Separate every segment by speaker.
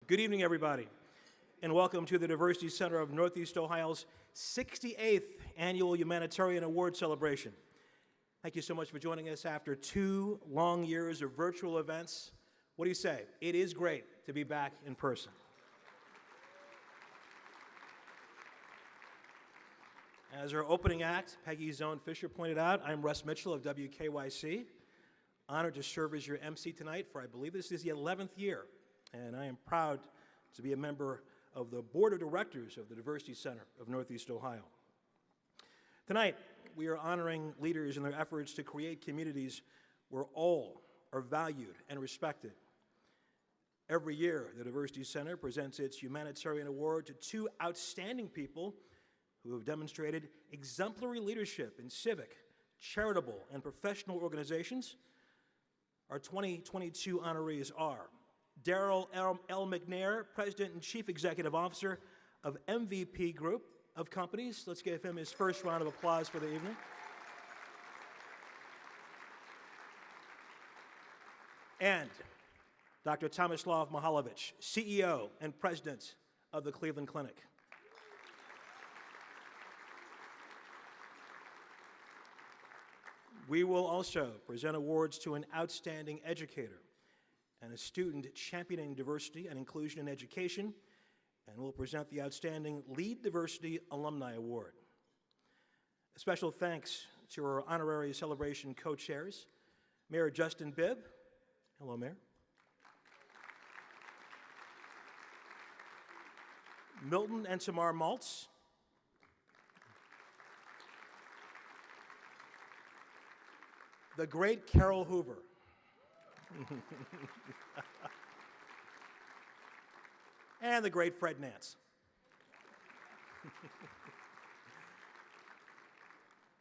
Speaker 1: Good evening, everybody, and welcome to the Diversity Center of Northeast Ohio's 68th Annual Humanitarian Award Celebration. Thank you so much for joining us after 2 long years of virtual events. What do you say? It is great to be back in person. As our opening act, Peggy Zone Fisher pointed out, I'm Russ Mitchell of WKYC. Honored to serve as your MC tonight for, I believe this is the 11th year, and I am proud to be a member of the Board of Directors of the Diversity Center of Northeast Ohio. Tonight, we are honoring leaders in their efforts to create communities where all are valued and respected. Every year, the Diversity Center presents its Humanitarian Award to 2 outstanding people who have demonstrated exemplary leadership in civic, charitable, and professional organizations. Our 2022 honorees are Darrell L. McNair, President and Chief Executive Officer of MVP Group of Companies. Let's give him his first round of applause for the evening. And Dr. Tomislav Mihaljevic, CEO and President of the Cleveland Clinic. We will also present awards to an outstanding educator and a student championing diversity and inclusion in education, and we'll present the outstanding Lead Diversity Alumni Award. A special thanks to our honorary celebration co-chairs, Mayor Justin Bibb. Hello, Mayor. Milton and Tamar Maltz. The great Carol Hoover. And the great Fred Nance.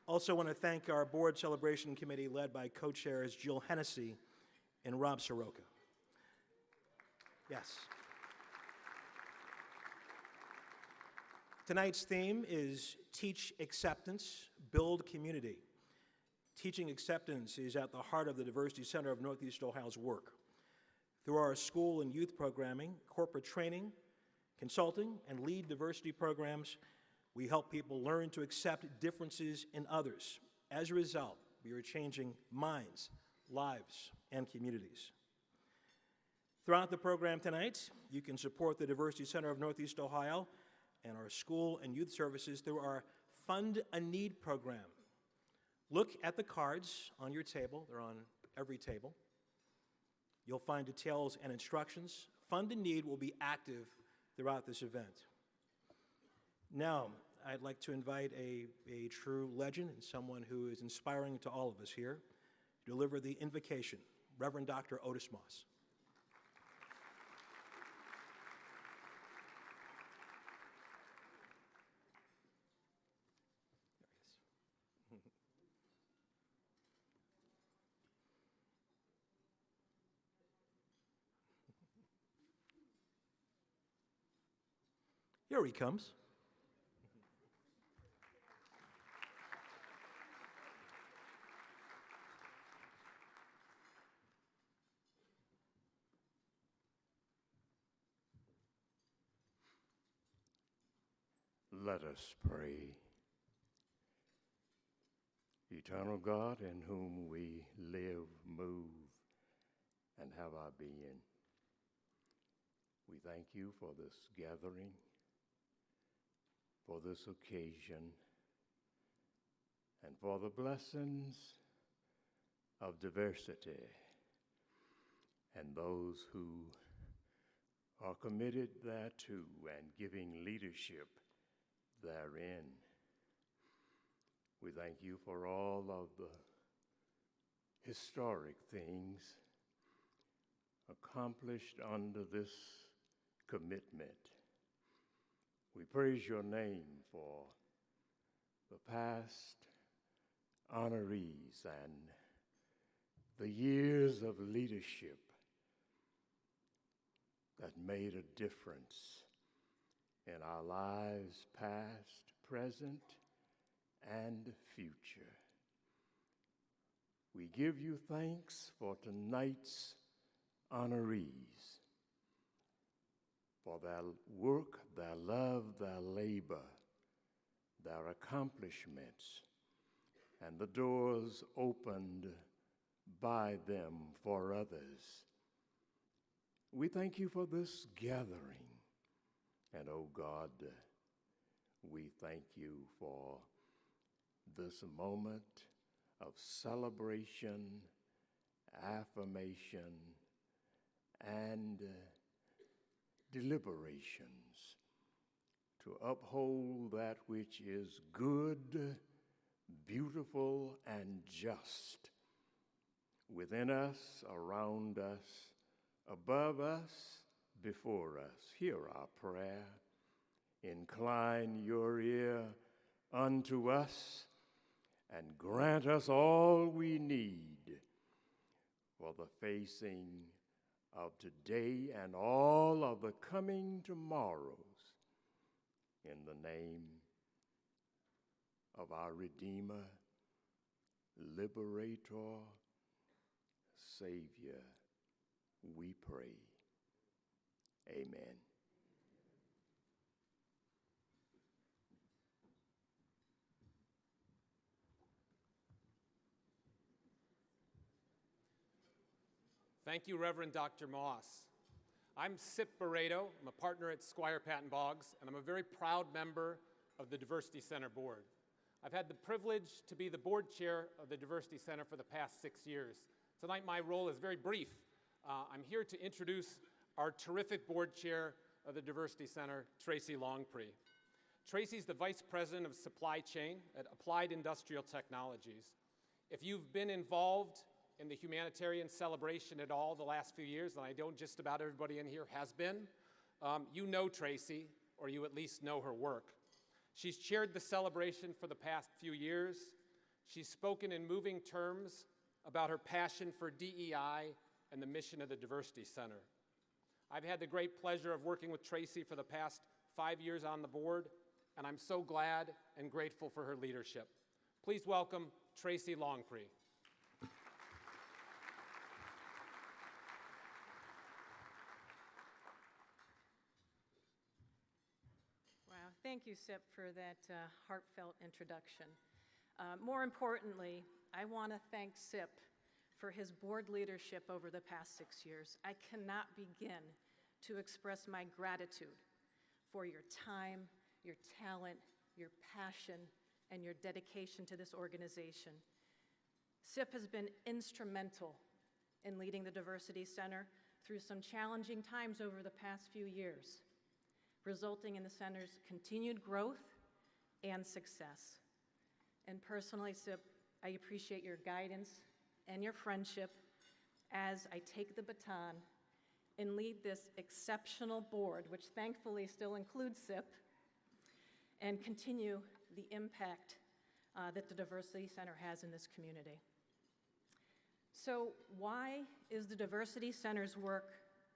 Speaker 1: Also want to thank our board celebration committee led by co-chairs Jill Hennessy and Rob Soroka. Yes. Tonight's theme is Teach Acceptance, Build Community. Teaching acceptance is at the heart of the Diversity Center of Northeast Ohio's work. Through our school and youth programming, corporate training, consulting, and lead diversity programs, we help people learn to accept differences in others. As a result, we are changing minds, lives, and communities. Throughout the program tonight, you can support the Diversity Center of Northeast Ohio and our school and youth services through our Fund a Need program. Look at the cards on your table. They're on every table. You'll find details and instructions. Fund a Need will be active throughout this event. Now, I'd like to invite a true legend and someone who is inspiring to all of us here to deliver the invocation, Reverend Dr. Otis Moss. Here he comes.
Speaker 2: Let us pray. Eternal God, in whom we live, move, and have our being, we thank you for this gathering, for this occasion, and for the blessings of diversity and those who are committed thereto and giving leadership therein. We thank you for all of the historic things accomplished under this commitment. We praise your name for the past honorees and the years of leadership that made a difference in our lives, past, present, and future. We give you thanks for tonight's honorees. for their work, their love, their labor, their accomplishments, and the doors opened by them for others. We thank you for this gathering. And, oh God, we thank you for this moment of celebration, affirmation, and deliberations to uphold that which is good, beautiful, and just within us, around us, above us, before us. Hear our prayer. Incline your ear unto us and grant us all we need for the facing of today and all of the coming tomorrows. In the name of our Redeemer, Liberator, Savior, we pray. Amen.
Speaker 3: Thank you, Reverend Dr. Moss. I'm Sip Barreto. I'm a partner at Squire Patton Boggs, and I'm a very proud member of the Diversity Center Board. I've had the privilege to be the board chair of the Diversity Center for the past 6 years. Tonight, my role is very brief. I'm here to introduce our terrific board chair of the Diversity Center, Tracy Longpre. Tracy's the Vice President of Supply Chain at Applied Industrial Technologies. If you've been involved in the Humanitarian celebration at all the last few years, and I know just about everybody in here has been, you know Tracy, or you at least know her work. She's chaired the celebration for the past few years. She's spoken in moving terms about her passion for DEI and the mission of the Diversity Center. I've had the great pleasure of working with Tracy for the past 5 years on the board, and I'm so glad and grateful for her leadership. Please welcome Tracy Longpre.
Speaker 4: Wow, thank you, Sip, for that heartfelt introduction. More importantly, I want to thank Sip for his board leadership over the past 6 years. I cannot begin to express my gratitude for your time, your talent, your passion, and your dedication to this organization. Sip has been instrumental in leading the Diversity Center through some challenging times over the past few years, resulting in the center's continued growth and success. And personally, Sip, I appreciate your guidance and your friendship as I take the baton and lead this exceptional board, which thankfully still includes Sip, and continue the impact that the Diversity Center has in this community. So why is the Diversity Center's work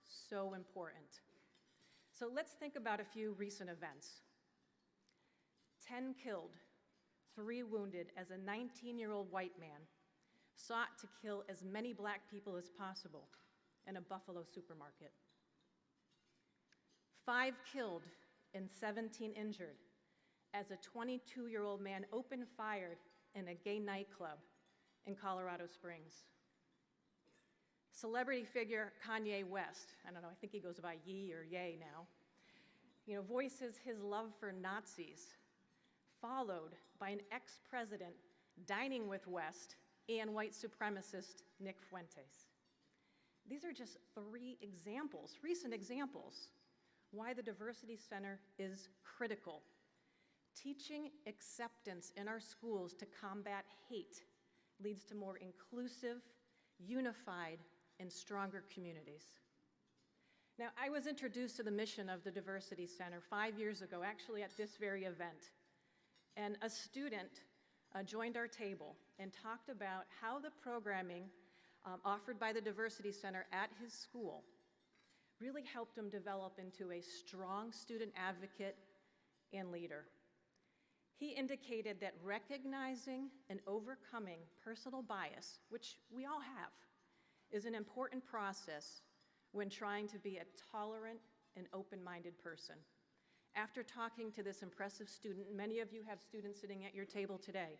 Speaker 4: so important? So let's think about a few recent events. 10 killed, 3 wounded as a 19-year-old white man sought to kill as many black people as possible in a Buffalo supermarket. 5 killed and 17 injured as a 22-year-old man opened fire in a gay nightclub in Colorado Springs. Celebrity figure Kanye West, I don't know, I think he goes by Ye or Ye now, voices his love for Nazis, followed by an ex-president dining with West and white supremacist Nick Fuentes. These are just 3 examples, recent examples, why the Diversity Center is critical. Teaching acceptance in our schools to combat hate leads to more inclusive, unified, and stronger communities. Now, I was introduced to the mission of the Diversity Center 5 years ago, actually at this very event. And a student joined our table and talked about how the programming offered by the Diversity Center at his school really helped him develop into a strong student advocate and leader. He indicated that recognizing and overcoming personal bias, which we all have, is an important process when trying to be a tolerant an open-minded person. After talking to this impressive student, many of you have students sitting at your table today,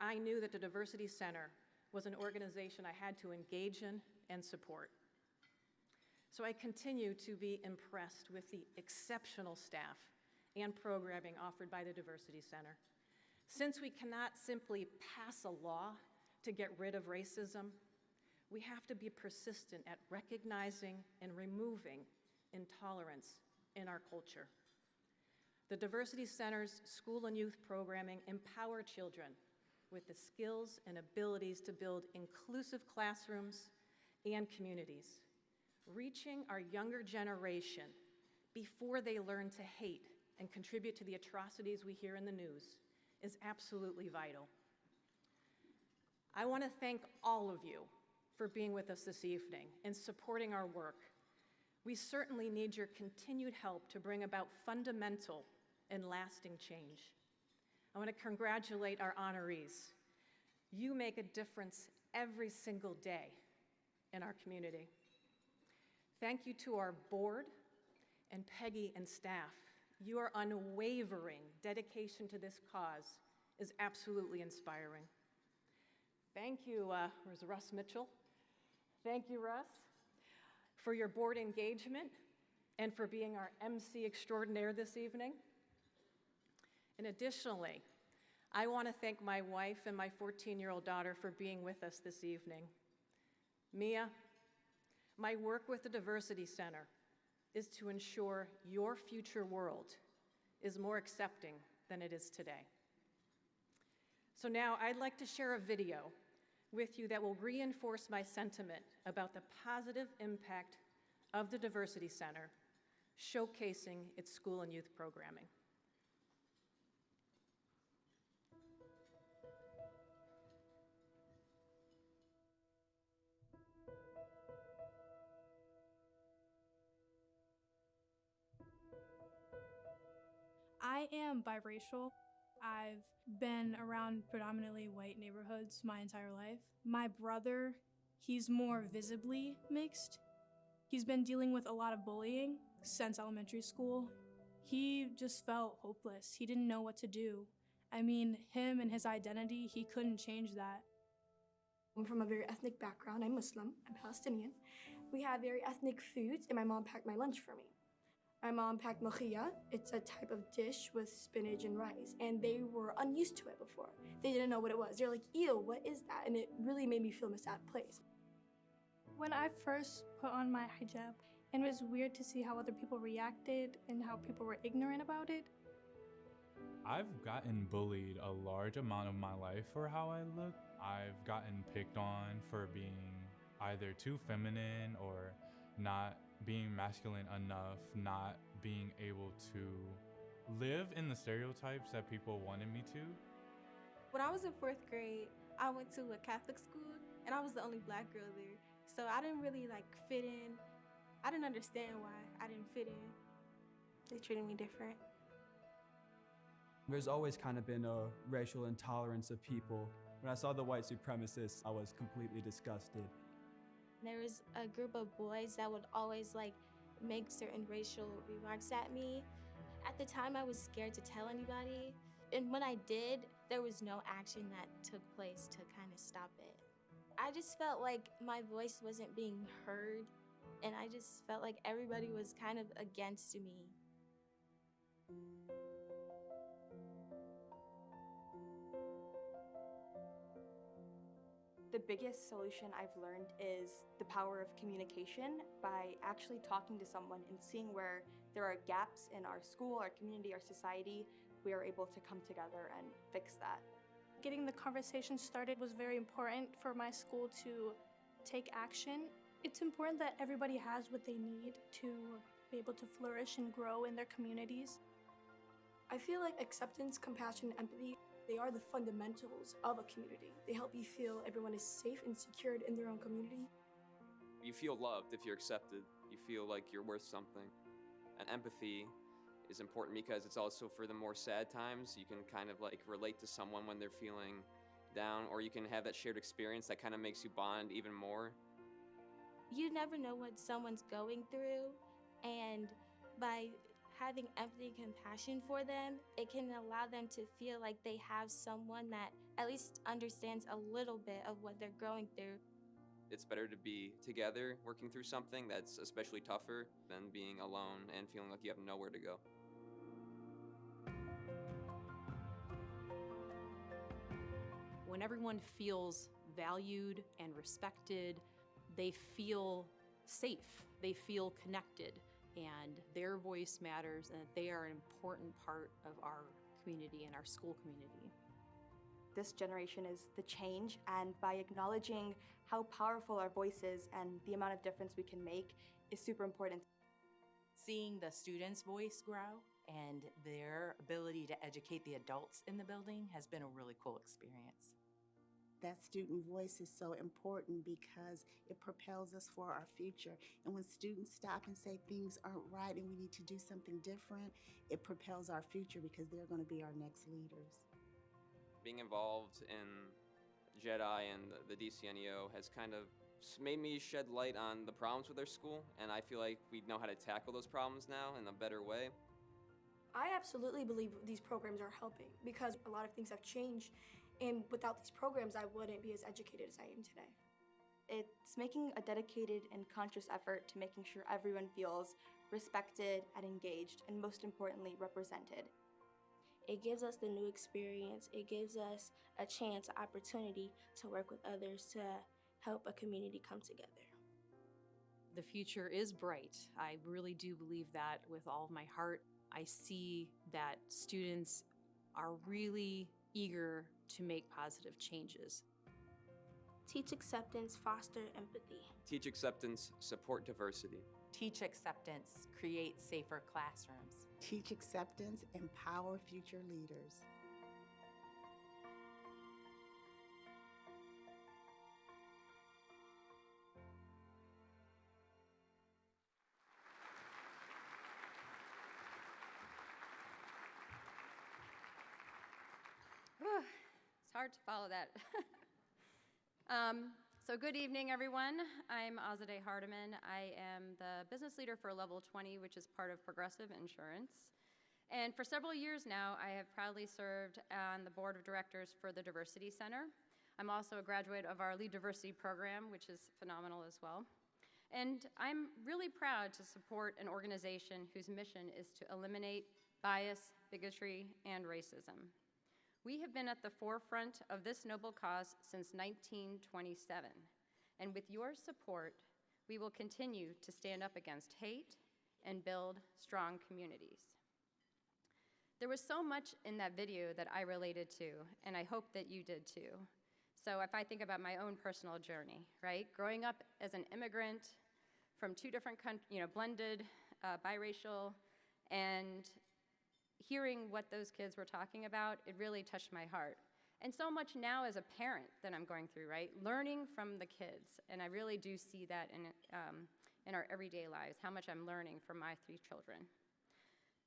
Speaker 4: I knew that the Diversity Center was an organization I had to engage in and support. So I continue to be impressed with the exceptional staff and programming offered by the Diversity Center. Since we cannot simply pass a law to get rid of racism, we have to be persistent at recognizing and removing intolerance in our culture. The Diversity Center's school and youth programming empower children with the skills and abilities to build inclusive classrooms and communities, reaching our younger generation before they learn to hate and contribute to the atrocities we hear in the news is absolutely vital. I want to thank all of you for being with us this evening and supporting our work. We certainly need your continued help to bring about fundamental and lasting change. I want to congratulate our honorees. You make a difference every single day in our community. Thank you to our board and Peggy and staff. Your unwavering dedication to this cause is absolutely inspiring. Thank you, where's Russ Mitchell? Thank you, Russ, for your board engagement and for being our MC extraordinaire this evening. And additionally, I want to thank my wife and my 14-year-old daughter for being with us this evening. Mia, my work with the Diversity Center is to ensure your future world is more accepting than it is today. So now I'd like to share a video with you that will reinforce my sentiment about the positive impact of the Diversity Center, showcasing its school and youth programming.
Speaker 5: I am biracial. I've been around predominantly white neighborhoods my entire life. My brother, he's more visibly mixed. He's been dealing with a lot of bullying since elementary school. He just felt hopeless. He didn't know what to do. I mean, him and his identity, he couldn't change that.
Speaker 6: I'm from a very ethnic background. I'm Muslim, I'm Palestinian. We have very ethnic foods, and my mom packed my lunch for me. My mom packed mojilla. It's a type of dish with spinach and rice, and they were unused to it before. They didn't know what it was. They're like, ew, what is that? And it really made me feel in a sad place.
Speaker 5: When I first put on my hijab, it was weird to see how other people reacted and how people were ignorant about it.
Speaker 7: I've gotten bullied a large amount of my life for how I look. I've gotten picked on for being either too feminine or not being masculine enough, not being able to live in the stereotypes that people wanted me to.
Speaker 8: When I was in 4th grade, I went to a Catholic school, and I was the only black girl there. So I didn't really fit in. I didn't understand why I didn't fit in. They treated me different.
Speaker 9: There's always kind of been a racial intolerance of people. When I saw the white supremacists, I was completely disgusted.
Speaker 10: There was a group of boys that would always make certain racial remarks at me. At the time, I was scared to tell anybody. And when I did, there was no action that took place to kind of stop it. I just felt like my voice wasn't being heard, and I just felt like everybody was kind of against me.
Speaker 11: The biggest solution I've learned is the power of communication. By actually talking to someone and seeing where there are gaps in our school, our community, our society, we are able to come together and fix that.
Speaker 5: Getting the conversation started was very important for my school to take action. It's important that everybody has what they need to be able to flourish and grow in their communities.
Speaker 6: I feel like acceptance, compassion, and empathy, they are the fundamentals of a community. They help you feel everyone is safe and secured in their own community.
Speaker 12: You feel loved if you're accepted. You feel like you're worth something. And empathy is important because it's also for the more sad times. You can kind of relate to someone when they're feeling down, or you can have that shared experience that kind of makes you bond even more.
Speaker 10: You never know what someone's going through, And by having empathy and compassion for them, it can allow them to feel like they have someone that at least understands a little bit of what they're going through.
Speaker 12: It's better to be together working through something that's especially tougher than being alone and feeling like you have nowhere to go.
Speaker 13: When everyone feels valued and respected, they feel safe, they feel connected, and their voice matters, and that they are an important part of our community and our school community.
Speaker 11: This generation is the change, and by acknowledging how powerful our voice is and the amount of difference we can make is super important.
Speaker 14: Seeing the students' voice grow and their ability to educate the adults in the building has been a really cool experience.
Speaker 15: That student voice is so important because it propels us for our future. And when students stop and say things aren't right and we need to do something different, it propels our future because they're going to be our next leaders.
Speaker 12: Being involved in JEDI and the DCNEO has kind of made me shed light on the problems with our school, and I feel like we know how to tackle those problems now in a better way.
Speaker 6: I absolutely believe these programs are helping because a lot of things have changed, and without these programs, I wouldn't be as educated as I am today.
Speaker 11: It's making a dedicated and conscious effort to making sure everyone feels respected and engaged, and most importantly, represented.
Speaker 10: It gives us the new experience. It gives us a chance, an opportunity to work with others to help a community come together.
Speaker 13: The future is bright. I really do believe that with all of my heart. I see that students are really eager to make positive changes.
Speaker 10: Teach acceptance, foster empathy.
Speaker 12: Teach acceptance, support diversity.
Speaker 14: Teach acceptance, create safer classrooms.
Speaker 15: Teach acceptance, empower future leaders.
Speaker 16: It's hard to follow that. So good evening, everyone. I'm Azadeh Hardiman. I am the business leader for Level 20, which is part of Progressive Insurance. And for several years now, I have proudly served on the board of directors for the Diversity Center. I'm also a graduate of our Lead Diversity program, which is phenomenal as well. And I'm really proud to support an organization whose mission is to eliminate bias, bigotry, and racism. We have been at the forefront of this noble cause since 1927, and with your support, we will continue to stand up against hate and build strong communities. There was so much in that video that I related to, and I hope that you did too. So if I think about my own personal journey, right? Growing up as an immigrant from two different countries, blended, biracial, and hearing what those kids were talking about, it really touched my heart. And so much now as a parent that I'm going through, right? Learning from the kids, and I really do see that in our everyday lives, how much I'm learning from my 3 children.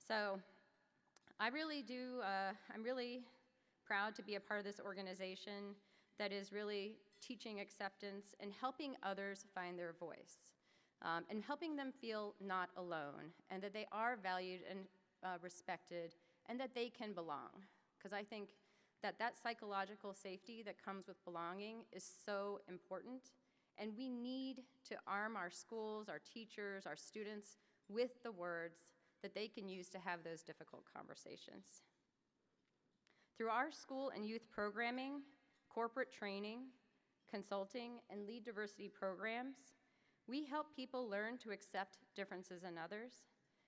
Speaker 16: So I'm really proud to be a part of this organization that is really teaching acceptance and helping others find their voice, and helping them feel not alone, and that they are valued and respected, and that they can belong. Because I think that psychological safety that comes with belonging is so important, and we need to arm our schools, our teachers, our students with the words that they can use to have those difficult conversations. Through our school and youth programming, corporate training, consulting, and lead diversity programs, we help people learn to accept differences in others,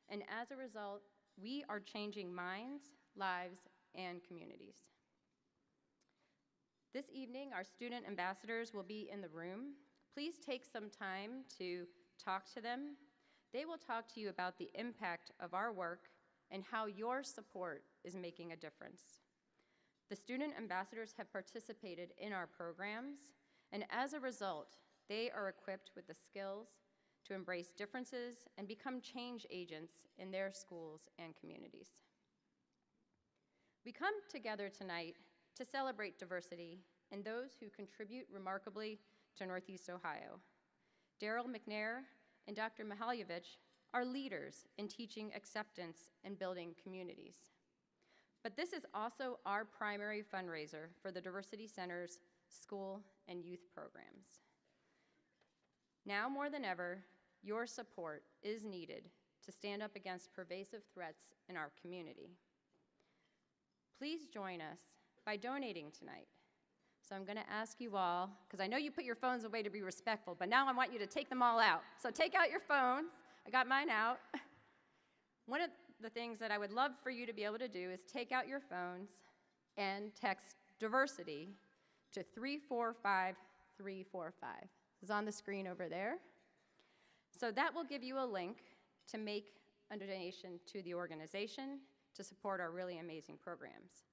Speaker 16: and as a result, we are changing minds, lives, and communities. This evening, our student ambassadors will be in the room. Please take some time to talk to them. They will talk to you about the impact of our work and how your support is making a difference. The student ambassadors have participated in our programs, and as a result, they are equipped with the skills to embrace differences and become change agents in their schools and communities. We come together tonight to celebrate diversity and those who contribute remarkably to Northeast Ohio. Daryl McNair and Dr. Mihaljevich are leaders in teaching acceptance and building communities. But this is also our primary fundraiser for the Diversity Center's school and youth programs. Now more than ever, your support is needed to stand up against pervasive threats in our community. Please join us by donating tonight. So I'm going to ask you all, because I know you put your phones away to be respectful, but now I want you to take them all out. So take out your phones. I got mine out. One of the things that I would love for you to be able to do is take out your phones and text diversity to 345345. It's on the screen over there. So that will give you a link to make a donation to the organization to support our really amazing programs.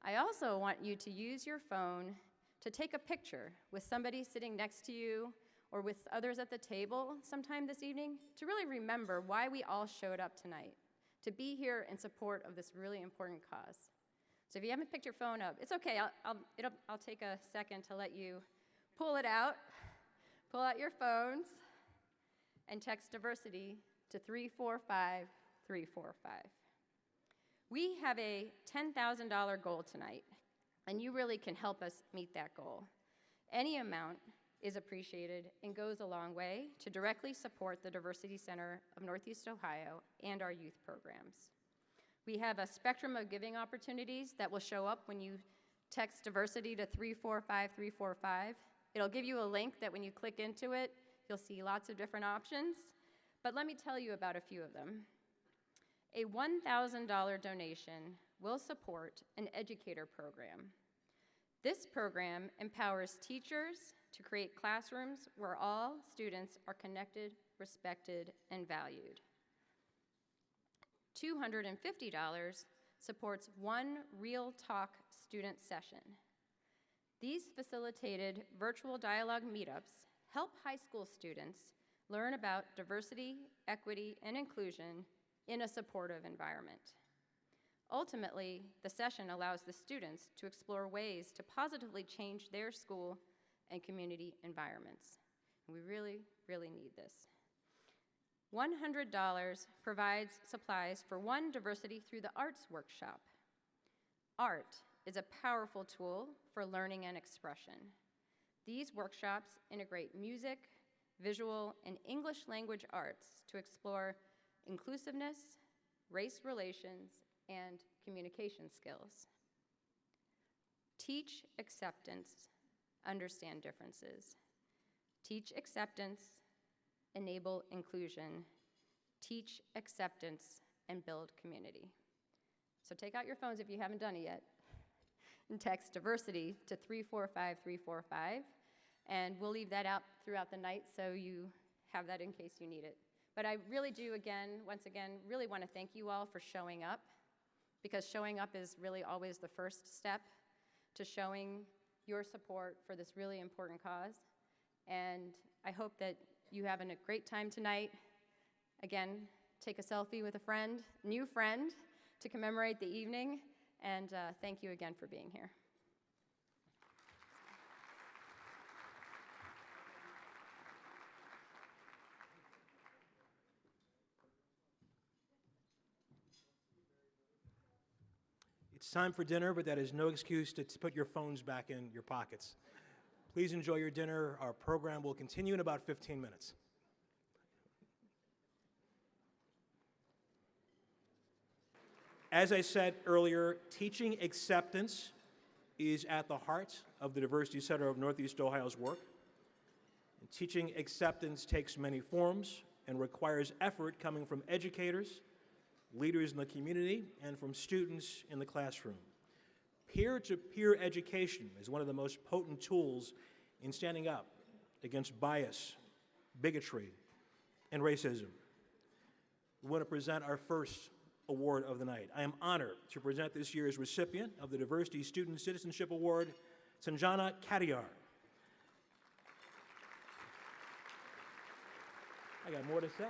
Speaker 16: I also want you to use your phone to take a picture with somebody sitting next to you or with others at the table sometime this evening to really remember why we all showed up tonight, to be here in support of this really important cause. So if you haven't picked your phone up, it's okay. I'll take a second to let you pull it out. Pull out your phones and text diversity to 345345. We have a $10,000 goal tonight, and you really can help us meet that goal. Any amount is appreciated and goes a long way to directly support the Diversity Center of Northeast Ohio and our youth programs. We have a spectrum of giving opportunities that will show up when you text diversity to 345345. It'll give you a link that when you click into it, you'll see lots of different options. But let me tell you about a few of them. A $1,000 donation will support an educator program. This program empowers teachers to create classrooms where all students are connected, respected, and valued. $250 supports one Real Talk student session. These facilitated virtual dialogue meetups help high school students learn about diversity, equity, and inclusion in a supportive environment. Ultimately, the session allows the students to explore ways to positively change their school and community environments. We really, really need this. $100 provides supplies for one Diversity Through the Arts workshop. Art is a powerful tool for learning and expression. These workshops integrate music, visual, and English language arts to explore inclusiveness, race relations, and communication skills. Teach acceptance, understand differences. Teach acceptance, enable inclusion. Teach acceptance, and build community. So take out your phones if you haven't done it yet, and text diversity to 345345, and we'll leave that out throughout the night so you have that in case you need it. But I really do, once again, really want to thank you all for showing up, because showing up is really always the first step to showing your support for this really important cause. And I hope that you have a great time tonight. Again, take a selfie with a friend, new friend, to commemorate the evening, and thank you again for being here.
Speaker 1: It's time for dinner, but that is no excuse to put your phones back in your pockets. Please enjoy your dinner. Our program will continue in about 15 minutes. As I said earlier, teaching acceptance is at the heart of the Diversity Center of Northeast Ohio's work. And teaching acceptance takes many forms and requires effort coming from educators, leaders in the community, and from students in the classroom. Peer-to-peer education is one of the most potent tools in standing up against bias, bigotry, and racism. We want to present our first award of the night. I am honored to present this year's recipient of the Diversity Student Citizenship Award, Sanjana Katiyar. I got more to say.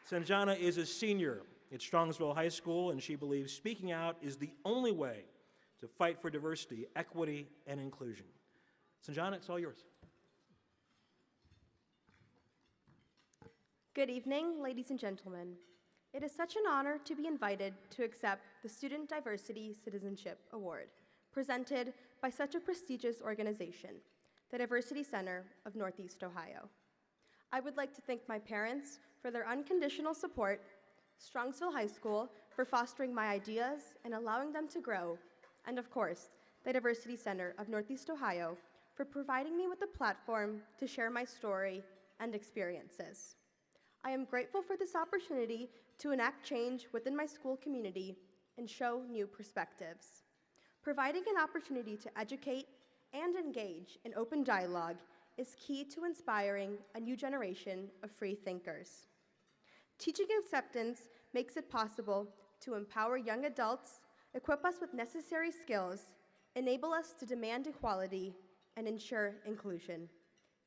Speaker 1: Sanjana is a senior at Strongsville High School, and she believes speaking out is the only way to fight for diversity, equity, and inclusion. Sanjana, it's all yours.
Speaker 17: Good evening, ladies and gentlemen. It is such an honor to be invited to accept the Student Diversity Citizenship Award, presented by such a prestigious organization, the Diversity Center of Northeast Ohio. I would like to thank my parents for their unconditional support, Strongsville High School for fostering my ideas and allowing them to grow, and of course, the Diversity Center of Northeast Ohio for providing me with a platform to share my story and experiences. I am grateful for this opportunity to enact change within my school community and show new perspectives. Providing an opportunity to educate and engage in open dialogue is key to inspiring a new generation of free thinkers. Teaching acceptance makes it possible to empower young adults, equip us with necessary skills, enable us to demand equality, and ensure inclusion.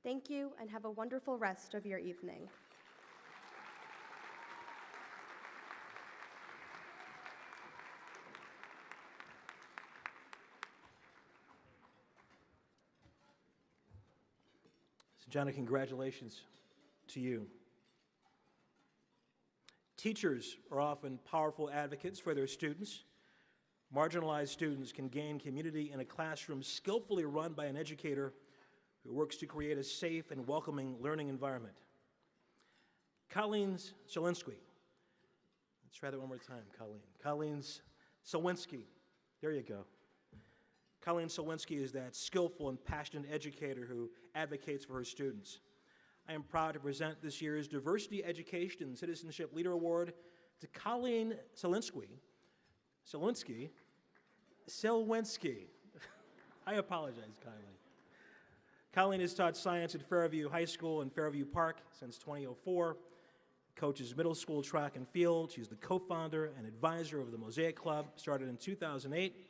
Speaker 17: Thank you, and have a wonderful rest of your evening.
Speaker 1: So, Johnny, congratulations to you. Teachers are often powerful advocates for their students. Marginalized students can gain community in a classroom skillfully run by an educator who works to create a safe and welcoming learning environment. Colleen Solinsky. Let's try that one more time, Colleen. Colleen Solinsky. There you go. Colleen Solinsky is that skillful and passionate educator who advocates for her students. I am proud to present this year's Diversity Education and Citizenship Leader Award to Colleen Solinsky. I apologize, Colleen. Colleen has taught science at Fairview High School and Fairview Park since 2004, coaches middle school track and field. She's the co-founder and advisor of the Mosaic Club, started in 2008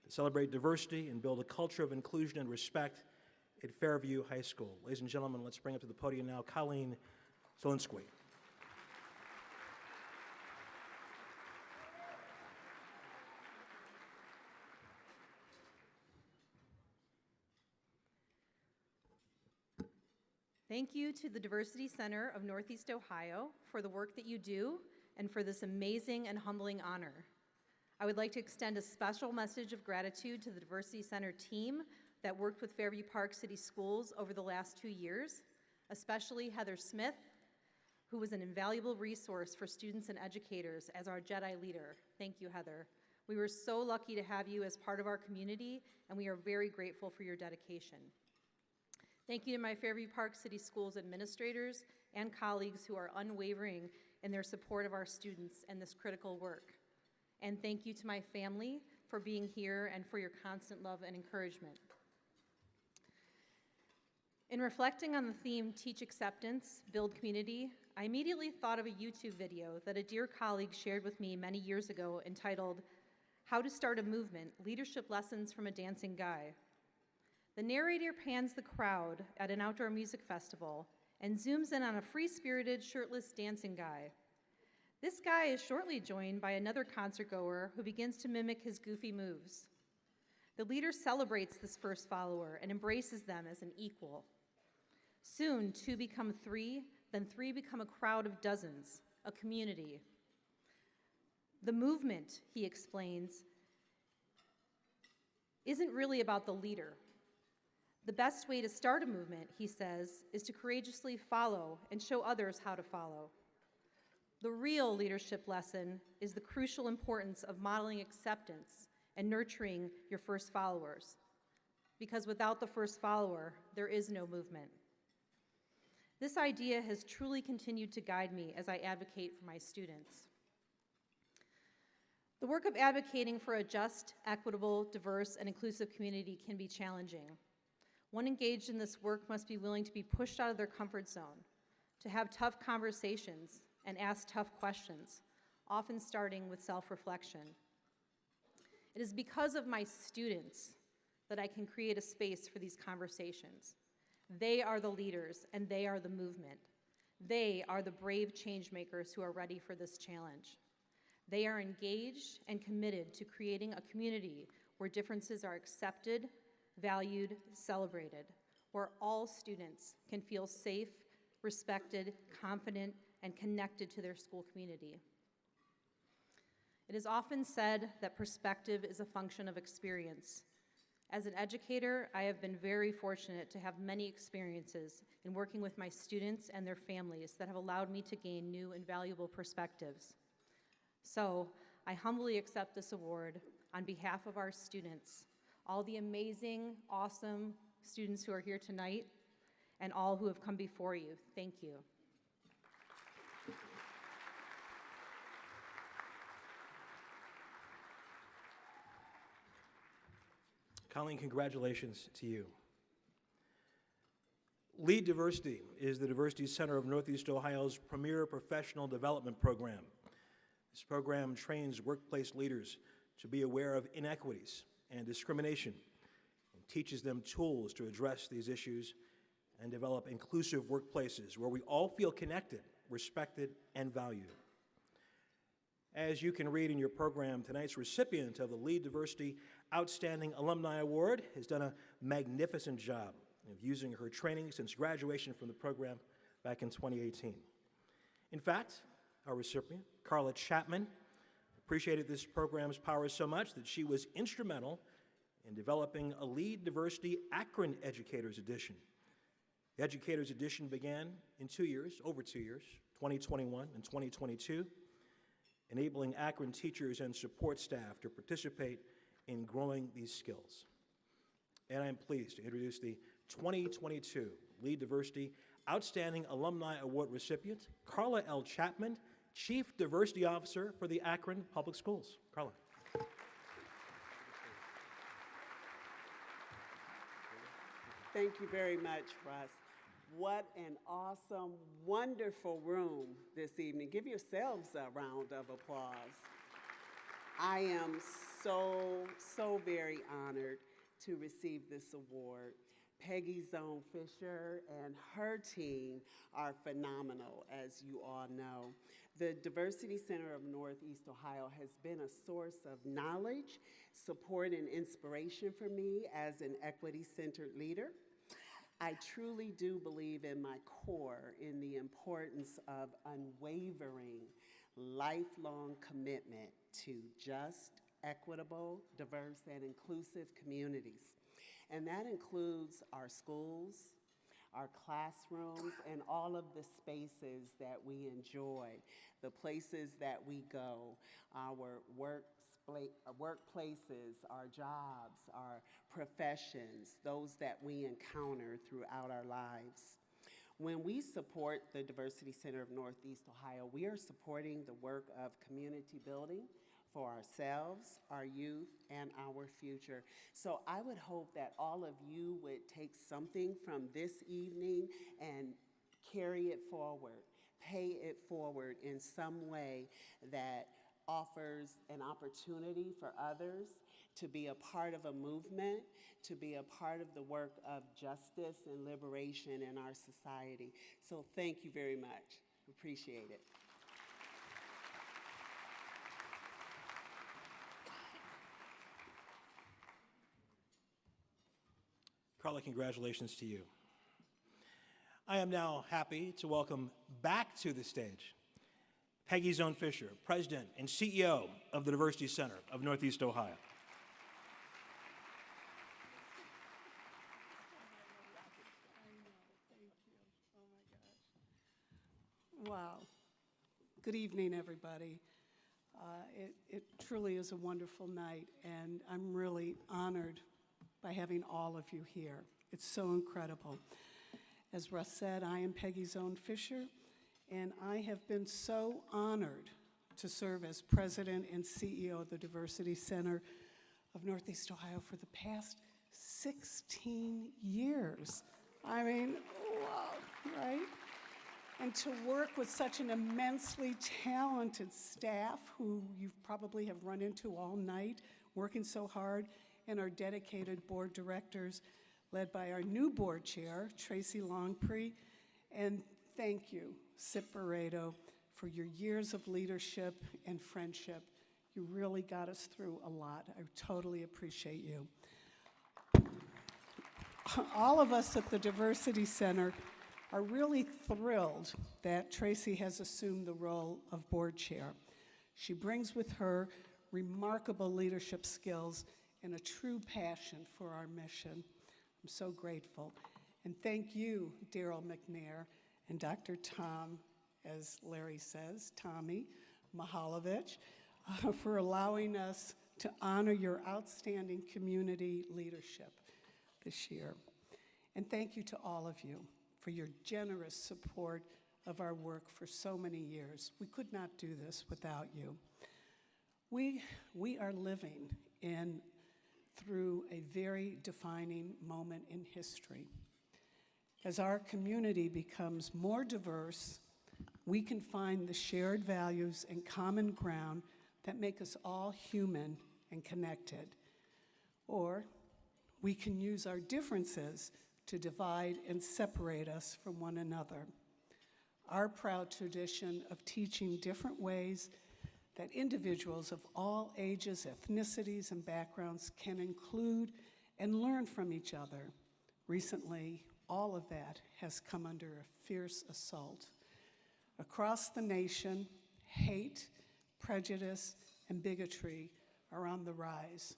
Speaker 1: to celebrate diversity and build a culture of inclusion and respect at Fairview High School. Ladies and gentlemen, let's bring up to the podium now Colleen Solinsky.
Speaker 13: Thank you to the Diversity Center of Northeast Ohio for the work that you do and for this amazing and humbling honor. I would like to extend a special message of gratitude to the Diversity Center team that worked with Fairview Park City Schools over the last 2 years, especially Heather Smith, who was an invaluable resource for students and educators as our Jedi leader. Thank you, Heather. We were so lucky to have you as part of our community, and we are very grateful for your dedication. Thank you to my Fairview Park City Schools administrators and colleagues who are unwavering in their support of our students and this critical work. And thank you to my family for being here and for your constant love and encouragement. In reflecting on the theme, Teach Acceptance, Build Community, I immediately thought of a YouTube video that a dear colleague shared with me many years ago entitled, How to Start a Movement, Leadership Lessons from a Dancing Guy. The narrator pans the crowd at an outdoor music festival and zooms in on a free-spirited, shirtless dancing guy. This guy is shortly joined by another concertgoer who begins to mimic his goofy moves. The leader celebrates this first follower and embraces them as an equal. Soon, 2 become 3, then 3 become a crowd of dozens, a community. The movement, he explains, isn't really about the leader. The best way to start a movement, he says, is to courageously follow and show others how to follow. The real leadership lesson is the crucial importance of modeling acceptance and nurturing your first followers, because without the first follower, there is no movement. This idea has truly continued to guide me as I advocate for my students. The work of advocating for a just, equitable, diverse, and inclusive community can be challenging. One engaged in this work must be willing to be pushed out of their comfort zone, to have tough conversations and ask tough questions, often starting with self-reflection. It is because of my students that I can create a space for these conversations. They are the leaders and they are the movement. They are the brave change makers who are ready for this challenge. They are engaged and committed to creating a community where differences are accepted, valued, celebrated, where all students can feel safe, respected, confident, and connected to their school community. It is often said that perspective is a function of experience. As an educator, I have been very fortunate to have many experiences in working with my students and their families that have allowed me to gain new and valuable perspectives. So, I humbly accept this award on behalf of our students, all the amazing, awesome students who are here tonight, and all who have come before you. Thank you.
Speaker 1: Colleen, congratulations to you. Lead Diversity is the Diversity Center of Northeast Ohio's premier professional development program. This program trains workplace leaders to be aware of inequities and discrimination and teaches them tools to address these issues and develop inclusive workplaces where we all feel connected, respected, and valued. As you can read in your program, tonight's recipient of the Lead Diversity Outstanding Alumni Award has done a magnificent job of using her training since graduation from the program back in 2018. In fact, our recipient, Carla Chapman, appreciated this program's power so much that she was instrumental in developing a Lead Diversity Akron Educators Edition. The Educators Edition began in over 2 years, 2021 and 2022, enabling Akron teachers and support staff to participate in growing these skills. And I'm pleased to introduce the 2022 Lead Diversity Outstanding Alumni Award recipient, Carla L. Chapman, Chief Diversity Officer for the Akron Public Schools. Carla.
Speaker 18: Thank you very much, Russ. What an awesome, wonderful room this evening. Give yourselves a round of applause. I am so very honored to receive this award. Peggy Zone Fisher and her team are phenomenal, as you all know. The Diversity Center of Northeast Ohio has been a source of knowledge, support, and inspiration for me as an equity-centered leader. I truly do believe in my core in the importance of unwavering, lifelong commitment to just, equitable, diverse, and inclusive communities. And that includes our schools, our classrooms, and all of the spaces that we enjoy, the places that we go, our workplaces, our jobs, our professions, those that we encounter throughout our lives. When we support the Diversity Center of Northeast Ohio, we are supporting the work of community building for ourselves, our youth, and our future. So I would hope that all of you would take something from this evening and carry it forward, pay it forward in some way that offers an opportunity for others to be a part of a movement, to be a part of the work of justice and liberation in our society. So thank you very much. Appreciate it.
Speaker 1: Carla, congratulations to you. I am now happy to welcome back to the stage Peggy Zone Fisher, President and CEO of the Diversity Center of Northeast Ohio.
Speaker 18: Wow. Good evening, everybody. It truly is a wonderful night, and I'm really honored by having all of you here. It's so incredible. As Russ said, I am Peggy Zone Fisher, and I have been so honored to serve as President and CEO of the Diversity Center of Northeast Ohio for the past 16 years. I mean, wow, right? And to work with such an immensely talented staff who you probably have run into all night, working so hard, and our dedicated board directors, led by our new board chair, Tracy Longpre. And thank you, Sip Barreto, for your years of leadership and friendship. You really got us through a lot. I totally appreciate you. All of us at the Diversity Center are really thrilled that Tracy has assumed the role of board chair. She brings with her remarkable leadership skills and a true passion for our mission. I'm so grateful. And thank you, Daryl McNair and Dr. Tom, as Larry says, Tommy Mihaljevic, for allowing us to honor your outstanding community leadership this year. And thank you to all of you for your generous support of our work for so many years. We could not do this without you. We are living through a very defining moment in history. As our community becomes more diverse, we can find the shared values and common ground that make us all human and connected. Or we can use our differences to divide and separate us from one another. Our proud tradition of teaching different ways that individuals of all ages, ethnicities, and backgrounds can include and learn from each other. Recently, all of that has come under a fierce assault. Across the nation, hate, prejudice, and bigotry are on the rise,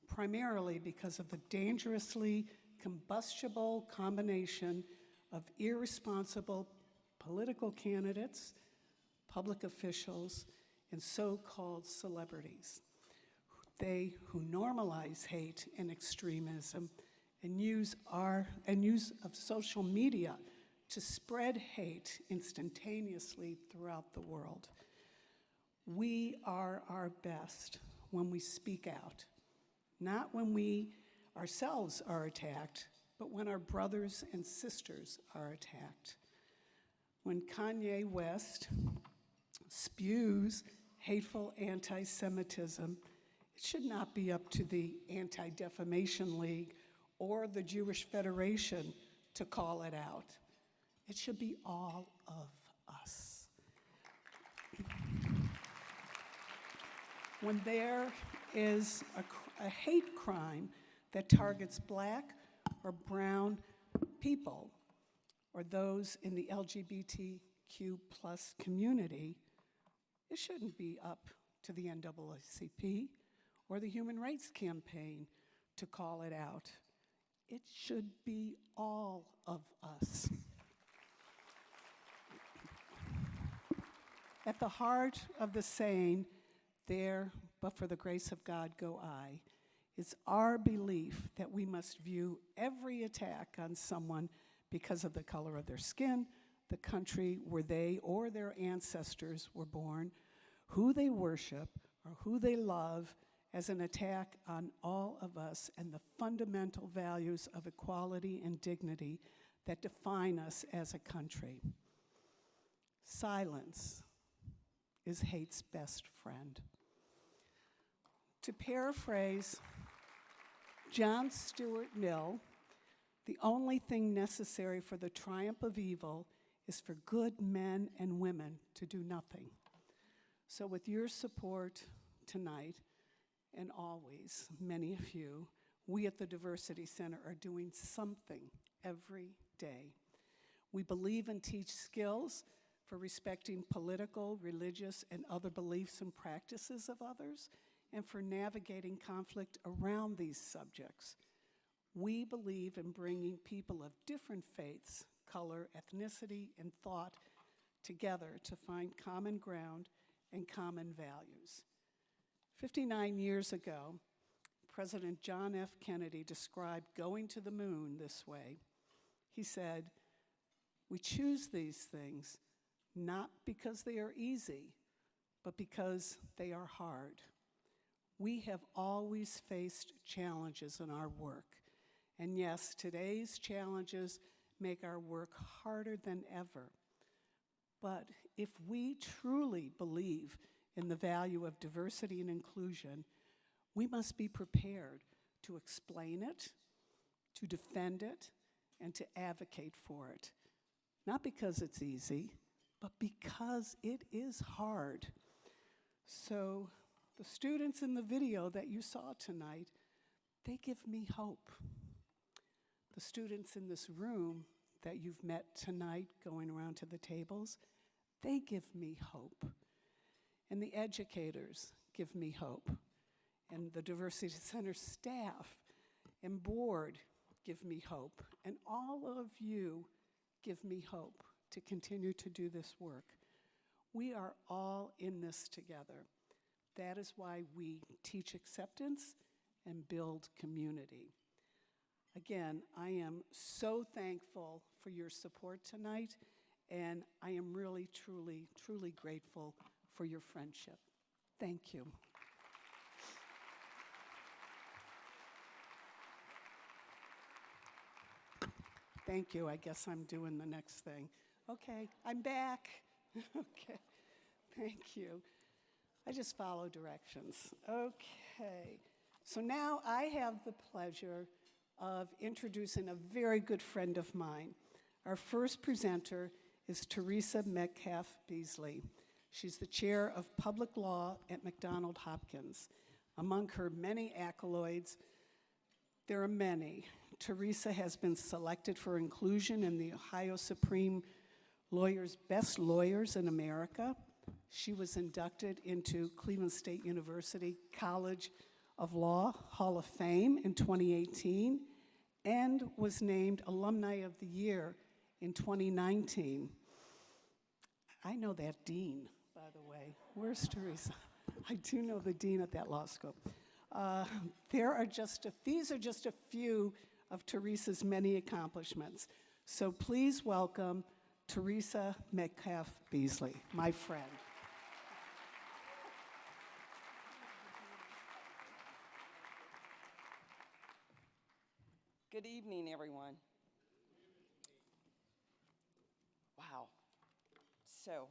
Speaker 18: primarily because of the dangerously combustible combination of irresponsible political candidates, public officials, and so-called celebrities. They who normalize hate and extremism and use of social media to spread hate instantaneously throughout the world. We are our best when we speak out, not when we ourselves are attacked, but when our brothers and sisters are attacked. When Kanye West spews hateful anti-Semitism, it should not be up to the Anti-Defamation League or the Jewish Federation to call it out. It should be all of us. When there is a hate crime that targets Black or brown people or those in the LGBTQ+ community, it shouldn't be up to the NAACP or the Human Rights Campaign to call it out. It should be all of us. At the heart of the saying, "There, but for the grace of God go I," is our belief that we must view every attack on someone because of the color of their skin, the country where they or their ancestors were born, who they worship, or who they love, as an attack on all of us and the fundamental values of equality and dignity that define us as a country. Silence is hate's best friend. To paraphrase John Stuart Mill, the only thing necessary for the triumph of evil is for good men and women to do nothing. So with your support tonight, and always, many of you, we at the Diversity Center are doing something every day. We believe and teach skills for respecting political, religious, and other beliefs and practices of others, and for navigating conflict around these subjects. We believe in bringing people of different faiths, color, ethnicity, and thought together to find common ground and common values. 59 years ago, President John F. Kennedy described going to the moon this way. He said, "We choose these things not because they are easy, but because they are hard." We have always faced challenges in our work. And yes, today's challenges make our work harder than ever. But if we truly believe in the value of diversity and inclusion, we must be prepared to explain it, to defend it, and to advocate for it. Not because it's easy, but because it is hard. So the students in the video that you saw tonight, they give me hope. The students in this room that you've met tonight going around to the tables, they give me hope. And the educators give me hope. And the Diversity Center staff and board give me hope. And all of you give me hope to continue to do this work. We are all in this together. That is why we teach acceptance and build community. Again, I am so thankful for your support tonight, and I am really, truly, truly grateful for your friendship. Thank you. Thank you. I guess I'm doing the next thing. Okay, I'm back. Okay, thank you. I just follow directions. Okay, so now I have the pleasure of introducing a very good friend of mine. Our first presenter is Teresa Metcalf Beasley. She's the chair of public law at McDonald Hopkins. Among her many accolades, there are many. Teresa has been selected for inclusion in the Ohio Supreme Lawyers' Best Lawyers in America. She was inducted into Cleveland State University College of Law Hall of Fame in 2018 and was named Alumni of the Year in 2019. I know that dean, by the way. Where's Teresa? I do know the dean at that law school. These are just a few of Teresa's many accomplishments. So please welcome Teresa Metcalf Beasley, my friend.
Speaker 19: Good evening, everyone. Wow. So,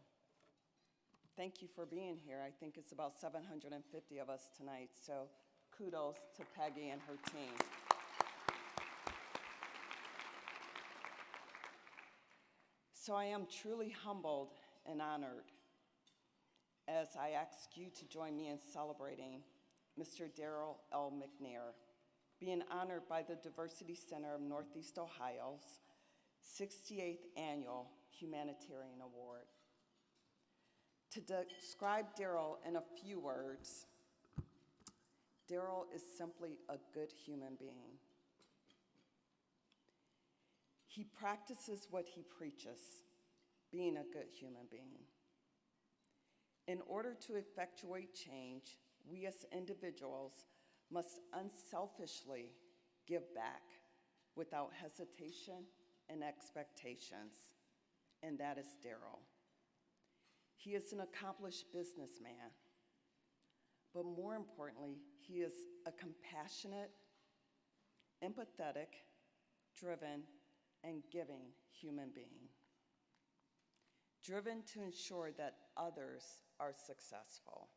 Speaker 19: thank you for being here. I think it's about 750 of us tonight, so kudos to Peggy and her team. So I am truly humbled and honored as I ask you to join me in celebrating Mr. Darrell L. McNair, being honored by the Diversity Center of Northeast Ohio's 68th Annual Humanitarian Award. To describe Darrell in a few words, Darrell is simply a good human being. He practices what he preaches, being a good human being. In order to effectuate change, we as individuals must unselfishly give back without hesitation and expectations, and that is Darrell. He is an accomplished businessman, but more importantly, he is a compassionate, empathetic, driven, and giving human being, driven to ensure that others are successful.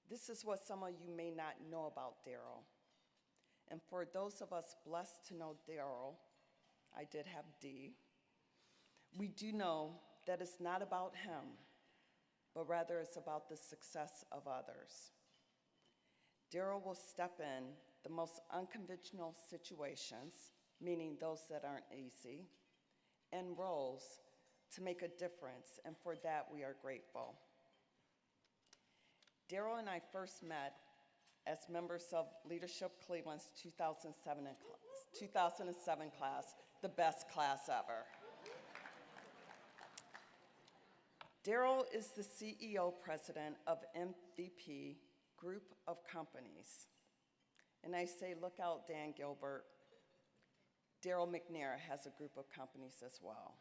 Speaker 19: This is what some of you may not know about Darrell. And for those of us blessed to know Darrell, I did have D, we do know that it's not about him, but rather it's about the success of others. Darrell will step in the most unconventional situations, meaning those that aren't easy, and roles to make a difference, and for that we are grateful. Darrell and I first met as members of Leadership Cleveland's 2007 class, the best class ever. Darrell is the CEO president of MVP Group of Companies. And I say, look out, Dan Gilbert. Darrell McNair has a group of companies as well.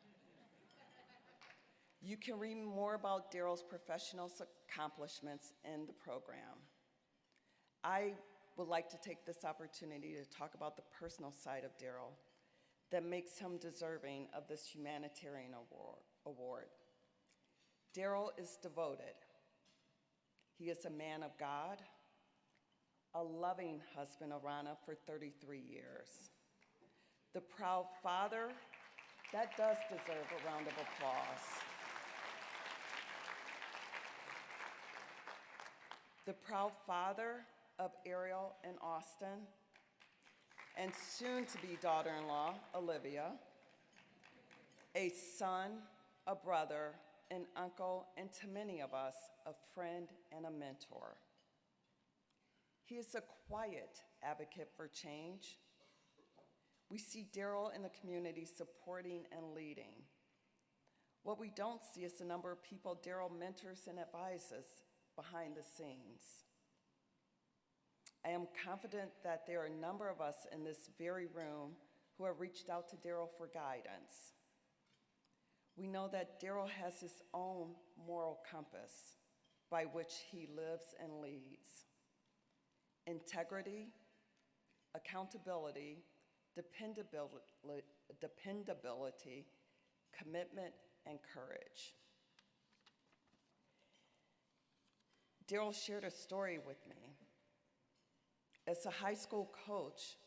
Speaker 19: You can read more about Darrell's professional accomplishments in the program. I would like to take this opportunity to talk about the personal side of Darrell that makes him deserving of this Humanitarian Award. Darrell is devoted. He is a man of God, a loving husband of Rana for 33 years. The proud father, that does deserve a round of applause. The proud father of Ariel and Austin, and soon-to-be daughter-in-law, Olivia, a son, a brother, an uncle, and to many of us, a friend and a mentor. He is a quiet advocate for change. We see Daryl in the community supporting and leading. What we don't see is the number of people Daryl mentors and advises behind the scenes. I am confident that there are a number of us in this very room who have reached out to Daryl for guidance. We know that Daryl has his own moral compass by which he lives and leads. Integrity, accountability, dependability, commitment, and courage. Daryl shared a story with me. As a high school coach,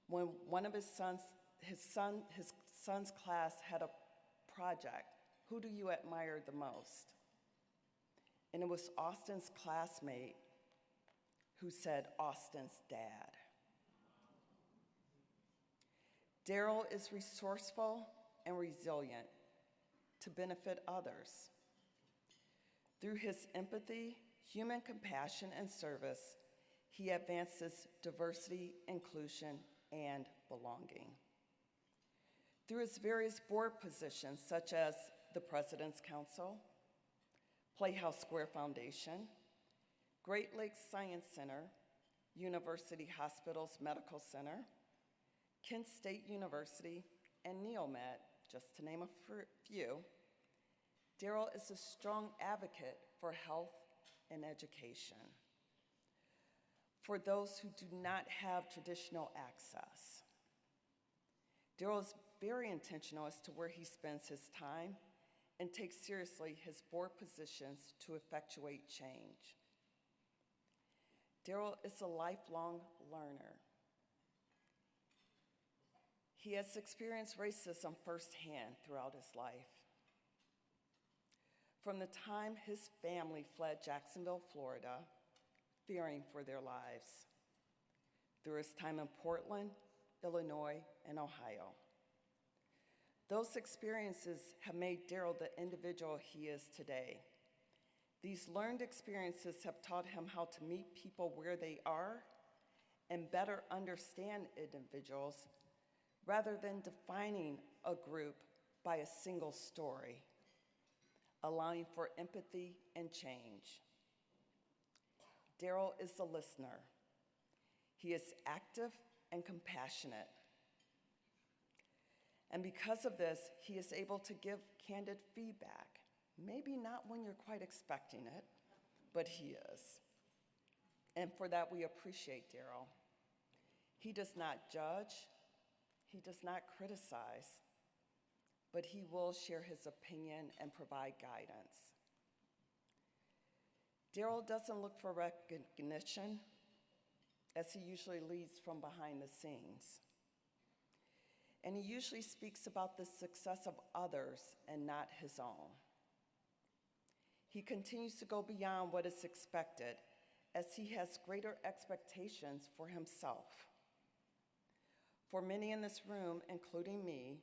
Speaker 19: when one of his son's class had a project, who do you admire the most? And it was Austin's classmate who said Austin's dad. Daryl is resourceful and resilient to benefit others. Through his empathy, human compassion, and service, he advances diversity, inclusion, and belonging. Through his various board positions, such as the President's Council, Playhouse Square Foundation, Great Lakes Science Center, University Hospitals Medical Center, Kent State University, and NeoMed, just to name a few, Daryl is a strong advocate for health and education for those who do not have traditional access. Daryl is very intentional as to where he spends his time and takes seriously his board positions to effectuate change. Daryl is a lifelong learner. He has experienced racism firsthand throughout his life. From the time his family fled Jacksonville, Florida, fearing for their lives, through his time in Portland, Illinois, and Ohio. Those experiences have made Daryl the individual he is today. These learned experiences have taught him how to meet people where they are and better understand individuals rather than defining a group by a single story, allowing for empathy and change. Daryl is a listener. He is active and compassionate. And because of this, he is able to give candid feedback. Maybe not when you're quite expecting it, but he is. And for that, we appreciate Daryl. He does not judge, he does not criticize, but he will share his opinion and provide guidance. Daryl doesn't look for recognition, as he usually leads from behind the scenes. And he usually speaks about the success of others and not his own. He continues to go beyond what is expected, as he has greater expectations for himself. For many in this room, including me,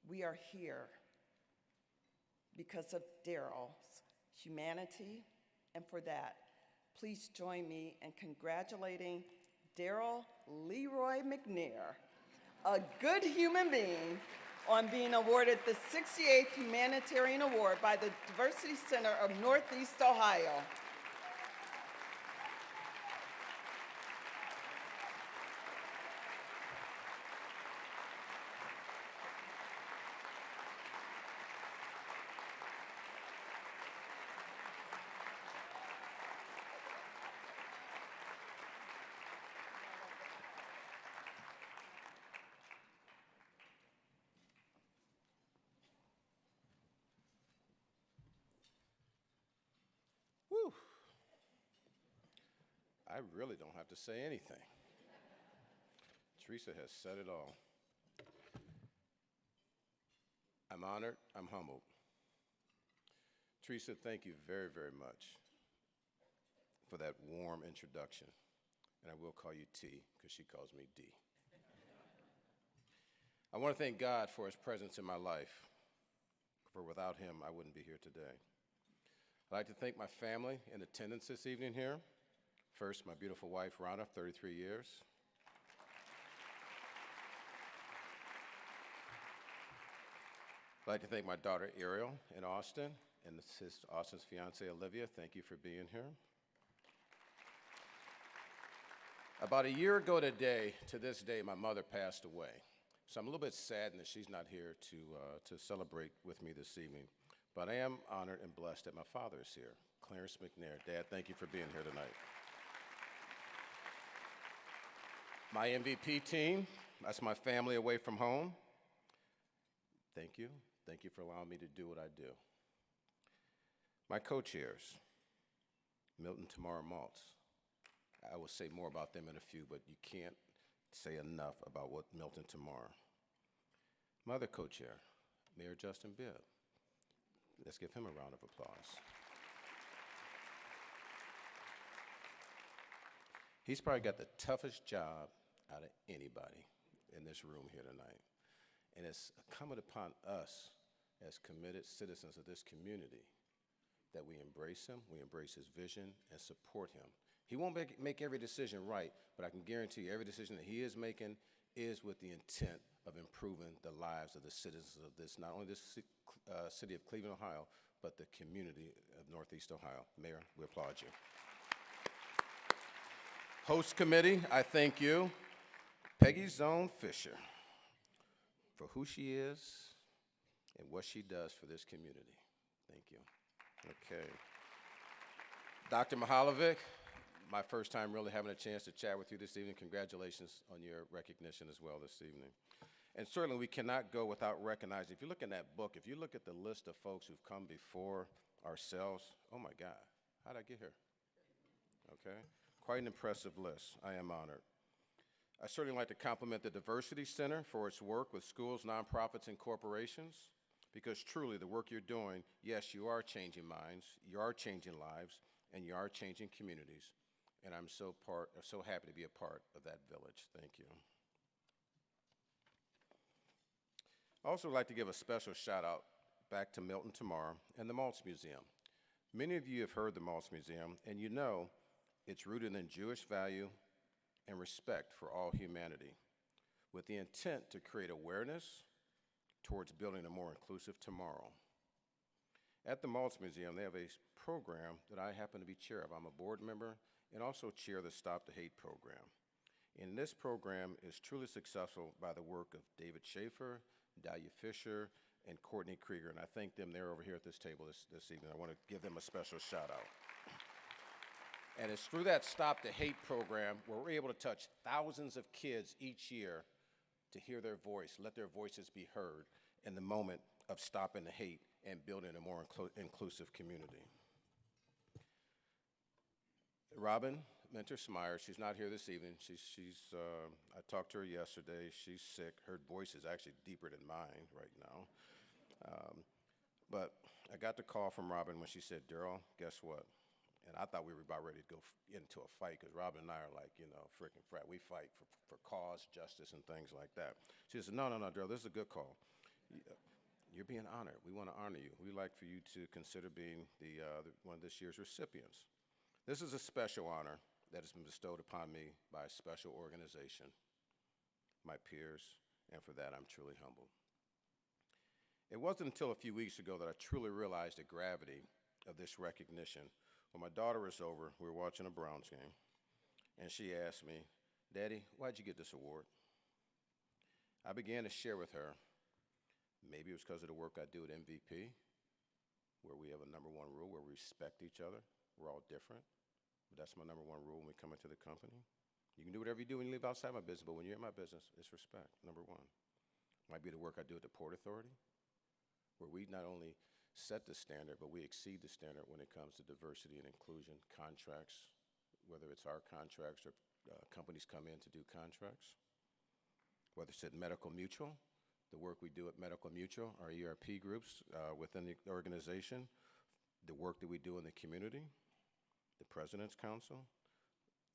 Speaker 19: we are here because of Daryl's humanity, and for that, please join me in congratulating Daryl Leroy McNair, a good human being, on being awarded the 68th Humanitarian Award by the Diversity Center of Northeast Ohio.
Speaker 20: Whew. I really don't have to say anything. Teresa has said it all. I'm honored, I'm humbled. Teresa, thank you very, very much for that warm introduction. And I will call you T, because she calls me D. I want to thank God for his presence in my life. for without him, I wouldn't be here today. I'd like to thank my family in attendance this evening here. First, my beautiful wife, Rana, 33 years. I'd like to thank my daughter, Ariel, in Austin, and Austin's fiancée, Olivia. Thank you for being here. About a year ago today, to this day, my mother passed away. So I'm a little bit saddened that she's not here to celebrate with me this evening. But I am honored and blessed that my father is here, Clarence McNair. Dad, thank you for being here tonight. My MVP team, that's my family away from home. Thank you. Thank you for allowing me to do what I do. My co-chairs, Milton Tamara Maltz. I will say more about them in a few, but you can't say enough about what Milton Tamara. My other co-chair, Mayor Justin Bibb. Let's give him a round of applause. He's probably got the toughest job out of anybody in this room here tonight. And it's incumbent upon us as committed citizens of this community that we embrace him, we embrace his vision, and support him. He won't make every decision right, but I can guarantee you every decision that he is making is with the intent of improving the lives of the citizens of this, not only this city of Cleveland, Ohio, but the community of Northeast Ohio. Mayor, we applaud you. Host committee, I thank you. Peggy Zone Fisher for who she is and what she does for this community. Thank you. Okay. Dr. Mihalovic, my first time really having a chance to chat with you this evening. Congratulations on your recognition as well this evening. And certainly we cannot go without recognizing, if you look in that book, if you look at the list of folks who've come before ourselves, oh my God, how'd I get here? Okay, quite an impressive list. I am honored. I certainly like to compliment the Diversity Center for its work with schools, nonprofits, and corporations, because truly the work you're doing, yes, you are changing minds, you are changing lives, and you are changing communities. And I'm so happy to be a part of that village. Thank you. I also would like to give a special shout out back to Milton Tamara and the Maltz Museum. Many of you have heard the Maltz Museum, and you know it's rooted in Jewish value and respect for all humanity, with the intent to create awareness towards building a more inclusive tomorrow. At the Maltz Museum, they have a program that I happen to be chair of. I'm a board member and also chair the Stop the Hate program. And this program is truly successful by the work of David Schaefer, Dahlia Fisher, and Courtney Krieger, and I thank them. They're over here at this table this evening. I want to give them a special shout out. And it's through that Stop the Hate program where we're able to touch thousands of kids each year to hear their voice, let their voices be heard in the moment of stopping the hate and building a more inclusive community. Robin Mentor-Smyers, she's not here this evening. I talked to her yesterday. She's sick. Her voice is actually deeper than mine right now. But I got the call from Robin when she said, Daryl, guess what? And I thought we were about ready to go into a fight because Robin and I are like, freaking frat. We fight for cause, justice, and things like that. She said, no, Daryl, this is a good call. You're being honored. We want to honor you. We'd like for you to consider being one of this year's recipients. This is a special honor that has been bestowed upon me by a special organization, my peers, and for that I'm truly humbled. It wasn't until a few weeks ago that I truly realized the gravity of this recognition. When my daughter was over, we were watching a Browns game, and she asked me, Daddy, why'd you get this award? I began to share with her, maybe it was because of the work I do at MVP, where we have a number one rule, where we respect each other. We're all different, but that's my number one rule when we come into the company. You can do whatever you do when you live outside my business, but when you're in my business, it's respect, number one. Might be the work I do at the Port Authority, where we not only set the standard, but we exceed the standard when it comes to diversity and inclusion contracts, whether it's our contracts or companies come in to do contracts. Whether it's at Medical Mutual, the work we do at Medical Mutual, our ERP groups within the organization, the work that we do in the community, the President's Council,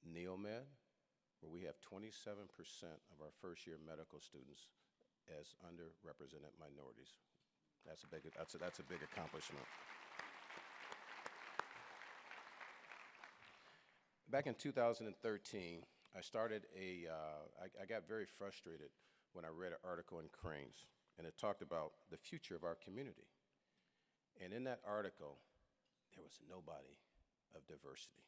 Speaker 20: NeoMed, where we have 27% of our first-year medical students as underrepresented minorities. That's a big accomplishment. Back in 2013, I got very frustrated when I read an article in Cranes, and it talked about the future of our community. And in that article, there was nobody of diversity.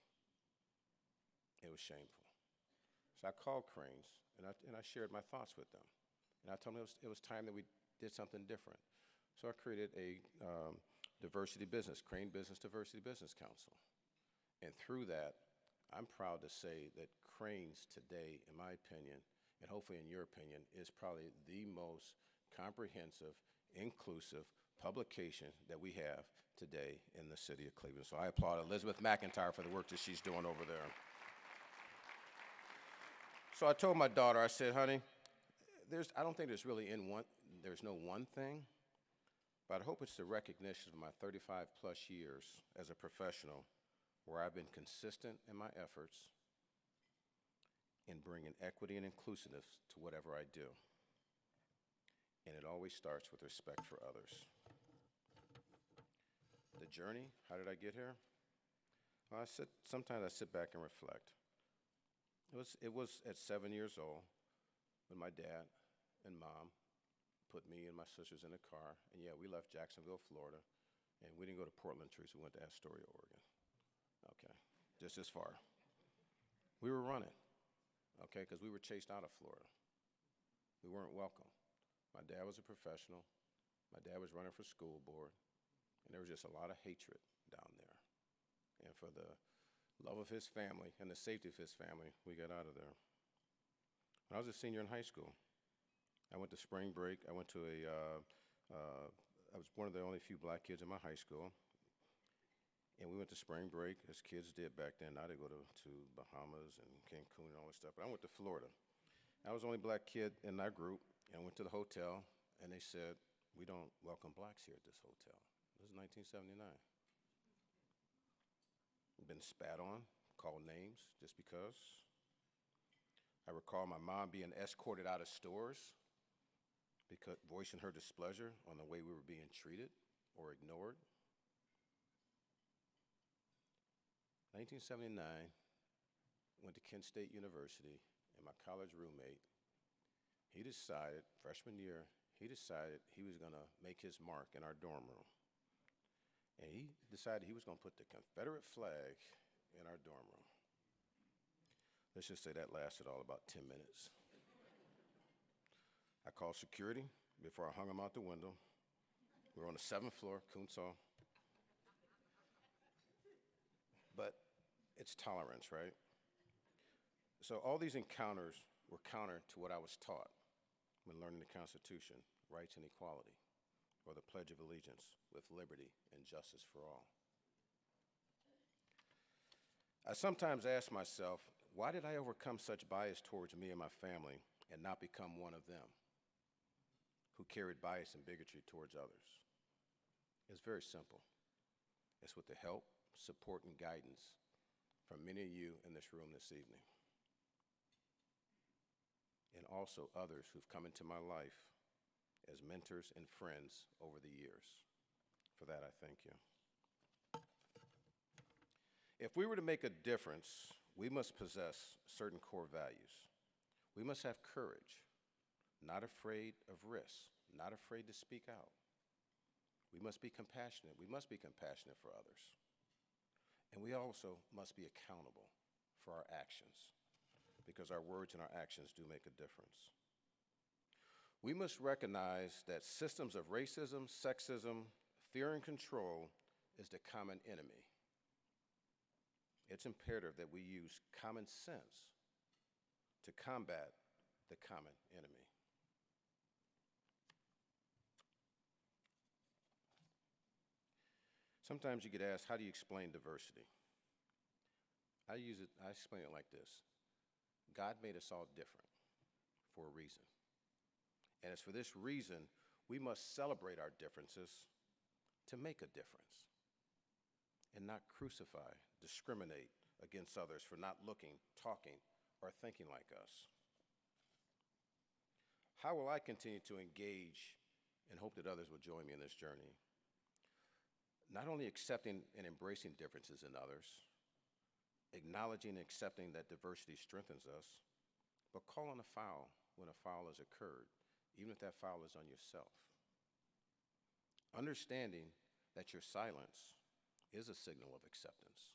Speaker 20: It was shameful. So I called Cranes, and I shared my thoughts with them. And I told them it was time that we did something different. So I created a diversity business, Crane Business Diversity Business Council. And through that, I'm proud to say that Cranes today, in my opinion, and hopefully in your opinion, is probably the most comprehensive, inclusive publication that we have today in the city of Cleveland. So I applaud Elizabeth McIntyre for the work that she's doing over there. So I told my daughter, I said, honey, I don't think there's no one thing, but I hope it's the recognition of my 35 plus years as a professional where I've been consistent in my efforts in bringing equity and inclusiveness to whatever I do. And it always starts with respect for others. The journey, how did I get here? Well, sometimes I sit back and reflect. It was at 7 years old when my dad and mom put me and my sisters in a car, and yeah, we left Jacksonville, Florida, and we didn't go to Portland Trees, we went to Astoria, Oregon. Okay, just as far. We were running, okay, because we were chased out of Florida. We weren't welcome. My dad was a professional. My dad was running for school board, and there was just a lot of hatred down there. And for the love of his family and the safety of his family, we got out of there. When I was a senior in high school, I went to spring break. I was one of the only few black kids in my high school. And we went to spring break, as kids did back then. Now they go to Bahamas and Cancun and all this stuff. But I went to Florida. I was the only black kid in our group, and I went to the hotel, and they said, we don't welcome blacks here at this hotel. This is 1979. Been spat on, called names just because. I recall my mom being escorted out of stores because voicing her displeasure on the way we were being treated or ignored. 1979, went to Kent State University, and my college roommate, freshman year, he decided he was going to make his mark in our dorm room. And he decided he was going to put the Confederate flag in our dorm room. Let's just say that lasted all about 10 minutes. I called security before I hung him out the window. We were on the 7th floor, Kuntz-Hall. But it's tolerance, right? So all these encounters were counter to what I was taught when learning the Constitution, rights and equality, or the Pledge of Allegiance, with liberty and justice for all. I sometimes ask myself, why did I overcome such bias towards me and my family and not become one of them who carried bias and bigotry towards others? It's very simple. It's with the help, support, and guidance from many of you in this room this evening, and also others who've come into my life as mentors and friends over the years. For that, I thank you. If we were to make a difference, we must possess certain core values. We must have courage, not afraid of risk, not afraid to speak out. We must be compassionate. We must be compassionate for others. And we also must be accountable for our actions, because our words and our actions do make a difference. We must recognize that systems of racism, sexism, fear, and control is the common enemy. It's imperative that we use common sense to combat the common enemy. Sometimes you get asked, how do you explain diversity? I explain it like this. God made us all different for a reason. And it's for this reason we must celebrate our differences to make a difference and not crucify, discriminate against others for not looking, talking, or thinking like us. How will I continue to engage and hope that others will join me in this journey. Not only accepting and embracing differences in others, acknowledging and accepting that diversity strengthens us, but calling a foul when a foul has occurred, even if that foul is on yourself. Understanding that your silence is a signal of acceptance.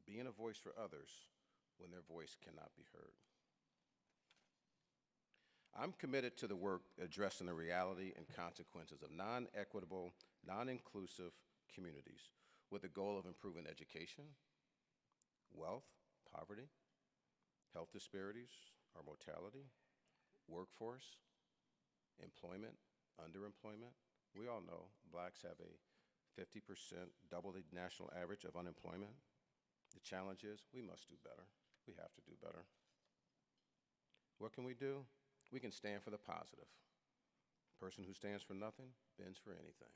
Speaker 20: Being a voice for others when their voice cannot be heard. I'm committed to the work addressing the reality and consequences of non-equitable, non-inclusive communities with the goal of improving education, wealth, poverty, health disparities, or mortality, workforce, employment, underemployment. We all know blacks have a 50%, double the national average of unemployment. The challenge is we must do better. We have to do better. What can we do? We can stand for the positive. A person who stands for nothing bends for anything.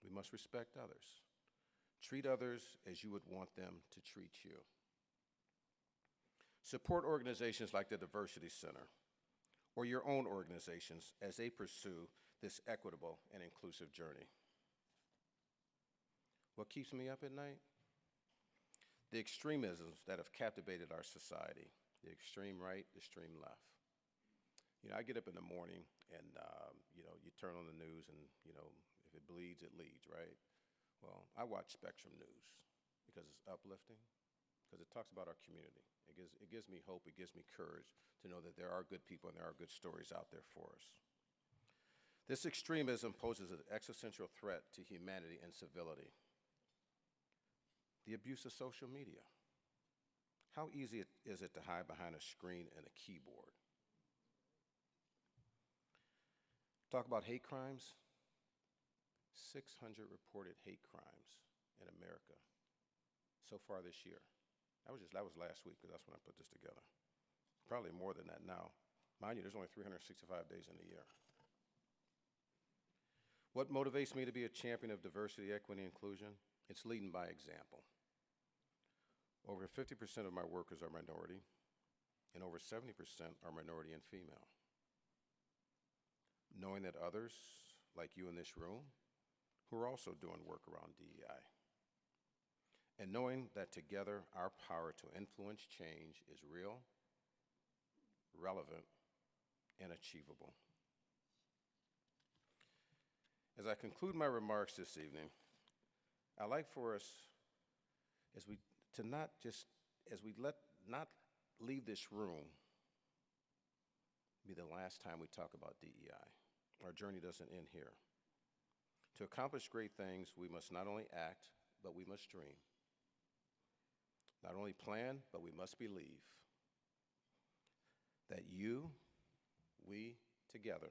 Speaker 20: We must respect others. Treat others as you would want them to treat you. Support organizations like the Diversity Center or your own organizations as they pursue this equitable and inclusive journey. What keeps me up at night? The extremisms that have captivated our society, the extreme right, the extreme left. You know, I get up in the morning and, you turn on the news and, if it bleeds, it leads, right? Well, I watch Spectrum News because it's uplifting, because it talks about our community. It gives me hope, it gives me courage to know that there are good people and there are good stories out there for us. This extremism poses an existential threat to humanity and civility. The abuse of social media. How easy is it to hide behind a screen and a keyboard? Talk about hate crimes. 600 reported hate crimes in America so far this year. That was last week, because that's when I put this together. Probably more than that now. Mind you, there's only 365 days in a year. What motivates me to be a champion of diversity, equity, and inclusion? It's leading by example. Over 50% of my workers are minority, and over 70% are minority and female. Knowing that others, like you in this room, who are also doing work around DEI, and knowing that together our power to influence change is real, relevant, and achievable. As I conclude my remarks this evening, I'd like for us, not leave this room be the last time we talk about DEI. Our journey doesn't end here. To accomplish great things, we must not only act, but we must dream. Not only plan, but we must believe that we, together,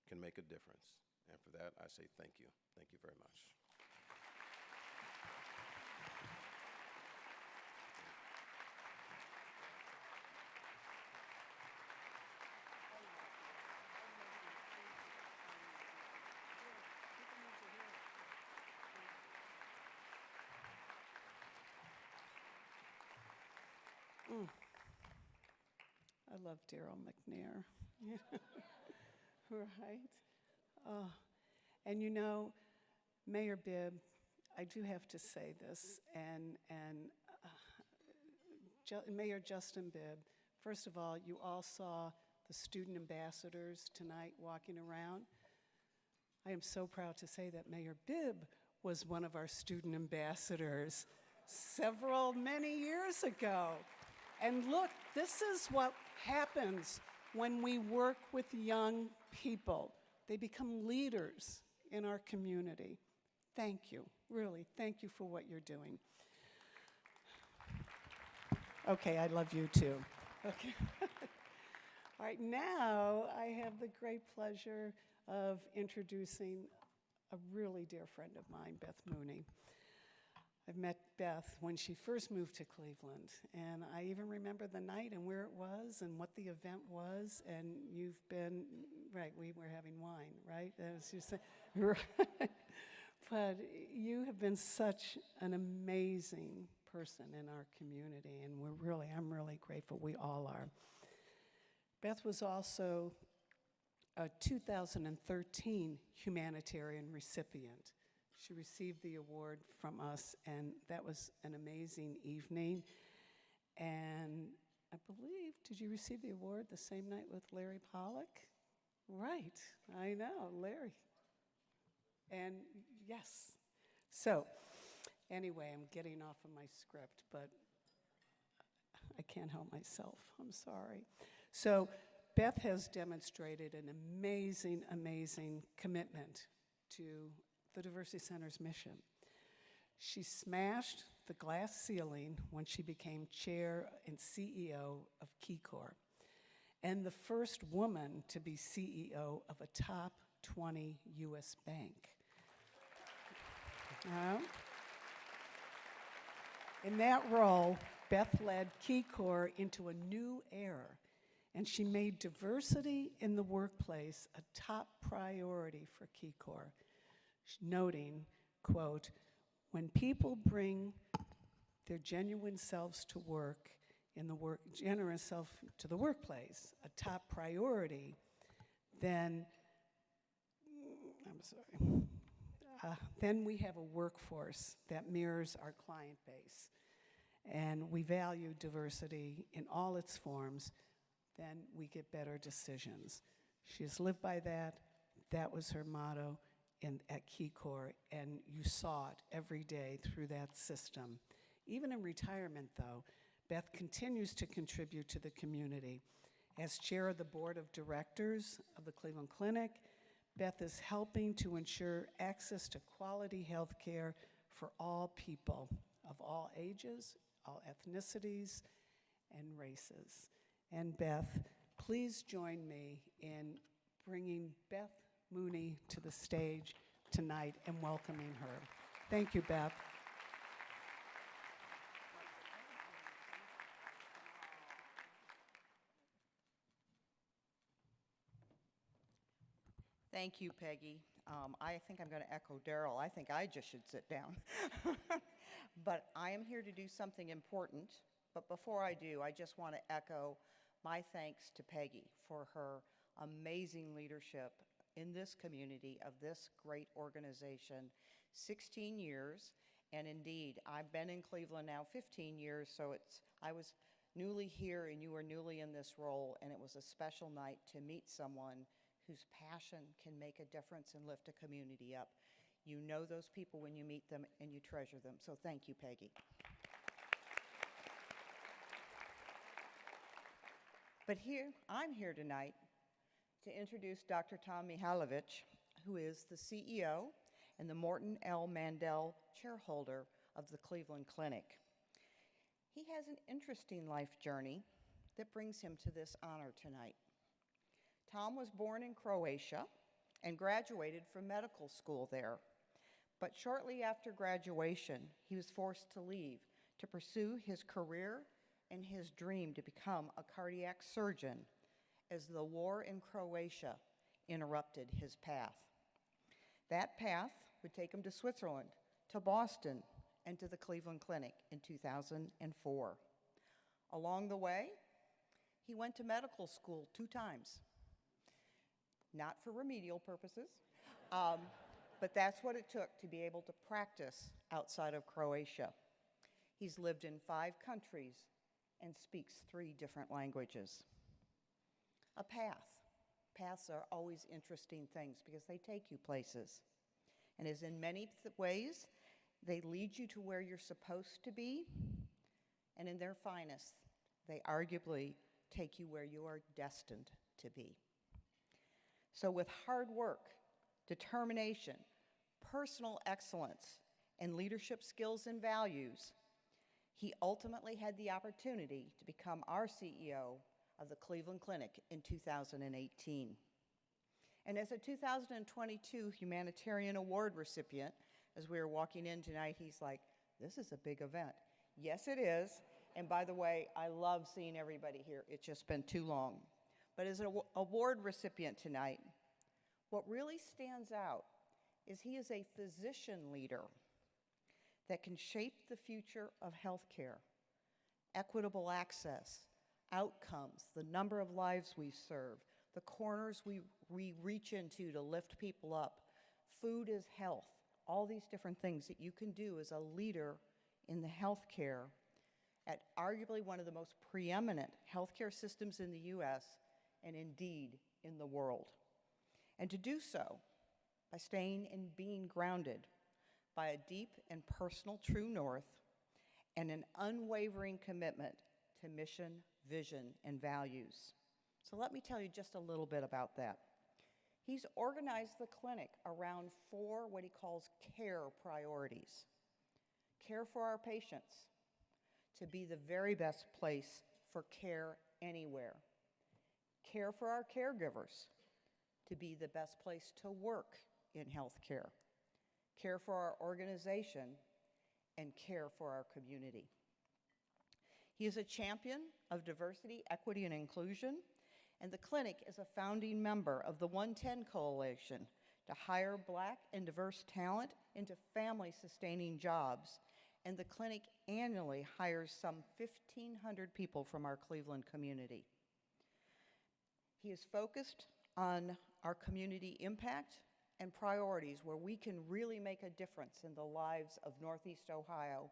Speaker 20: can make a difference. And for that, I say thank you. Thank you very much.
Speaker 18: I love Daryl McNair. Right? And Mayor Bibb, I do have to say this, and Mayor Justin Bibb, first of all, you all saw the student ambassadors tonight walking around. I am so proud to say that Mayor Bibb was one of our student ambassadors many years ago. And look, this is what happens when we work with young people. They become leaders in our community. Thank you, really, thank you for what you're doing. Okay, I love you too. Okay. All right, now I have the great pleasure of introducing a really dear friend of mine, Beth Mooney. I've met Beth when she first moved to Cleveland, and I even remember the night and where it was and what the event was, and you've been, right, we were having wine, right? As you said, right. But you have been such an amazing person in our community, and I'm really grateful. We all are. Beth was also a 2013 Humanitarian recipient. She received the award from us, and that was an amazing evening. And I believe, did you receive the award the same night with Larry Pollock? Right, I know, Larry. And yes. So, anyway, I'm getting off of my script, but I can't help myself. I'm sorry. So, Beth has demonstrated an amazing, amazing commitment to the Diversity Center's mission. She smashed the glass ceiling when she became chair and CEO of KeyCorp, and the first woman to be CEO of a top 20 U.S. bank. In that role, Beth led KeyCorp into a new era, and she made diversity in the workplace a top priority for KeyCorp, noting, quote, "When people bring their genuine selves to work, generous self to the workplace, a top priority, then, then we have a workforce that mirrors our client base, and we value diversity in all its forms, then we get better decisions." She has lived by that. That was her motto at KeyCorp, and you saw it every day through that system. Even in retirement, though, Beth continues to contribute to the community. As chair of the board of directors of the Cleveland Clinic, Beth is helping to ensure access to quality health care for all people of all ages, all ethnicities, and races. And Beth, please join me in bringing Beth Mooney to the stage tonight and welcoming her. Thank you, Beth.
Speaker 21: Thank you, Peggy. I think I'm going to echo Daryl. I think I just should sit down. But I am here to do something important. But before I do, I just want to echo my thanks to Peggy for her amazing leadership in this community of this great organization. 16 years, and indeed, I've been in Cleveland now 15 years, so I was newly here and you were newly in this role, and it was a special night to meet someone whose passion can make a difference and lift a community up. You know those people when you meet them and you treasure them, so thank you, Peggy. But I'm here tonight to introduce Dr. Tom Mihailovich, who is the CEO and the Morton L. Mandel Chairholder of the Cleveland Clinic. He has an interesting life journey that brings him to this honor tonight. Tom was born in Croatia and graduated from medical school there. But shortly after graduation, he was forced to leave to pursue his career and his dream to become a cardiac surgeon as the war in Croatia interrupted his path. That path would take him to Switzerland, to Boston, and to the Cleveland Clinic in 2004. Along the way, he went to medical school 2 times. Not for remedial purposes, but that's what it took to be able to practice outside of Croatia. He's lived in 5 countries and speaks 3 different languages. A path. Paths are always interesting things because they take you places. And as in many ways, they lead you to where you're supposed to be, and in their finest, they arguably take you where you are destined to be. So with hard work, determination, personal excellence, and leadership skills and values, he ultimately had the opportunity to become our CEO of the Cleveland Clinic in 2018. And as a 2022 Humanitarian Award recipient, as we were walking in tonight, he's like, "This is a big event." Yes, it is. And by the way, I love seeing everybody here. It's just been too long. But as an award recipient tonight, what really stands out is he is a physician leader that can shape the future of healthcare, equitable access, outcomes, the number of lives we serve, the corners we reach into to lift people up. Food is health, all these different things that you can do as a leader in the healthcare at arguably one of the most preeminent healthcare systems in the US and indeed in the world. And to do so by staying and being grounded by a deep and personal true north and an unwavering commitment to mission, vision, and values. So let me tell you just a little bit about that. He's organized the clinic around 4 what he calls care priorities. Care for our patients, to be the very best place for care anywhere. Care for our caregivers, to be the best place to work in healthcare. Care for our organization, and care for our community. He is a champion of diversity, equity, and inclusion, and the clinic is a founding member of the 110 Coalition to hire Black and diverse talent into family-sustaining jobs, and the clinic annually hires some 1,500 people from our Cleveland community. He is focused on our community impact and priorities where we can really make a difference in the lives of Northeast Ohio,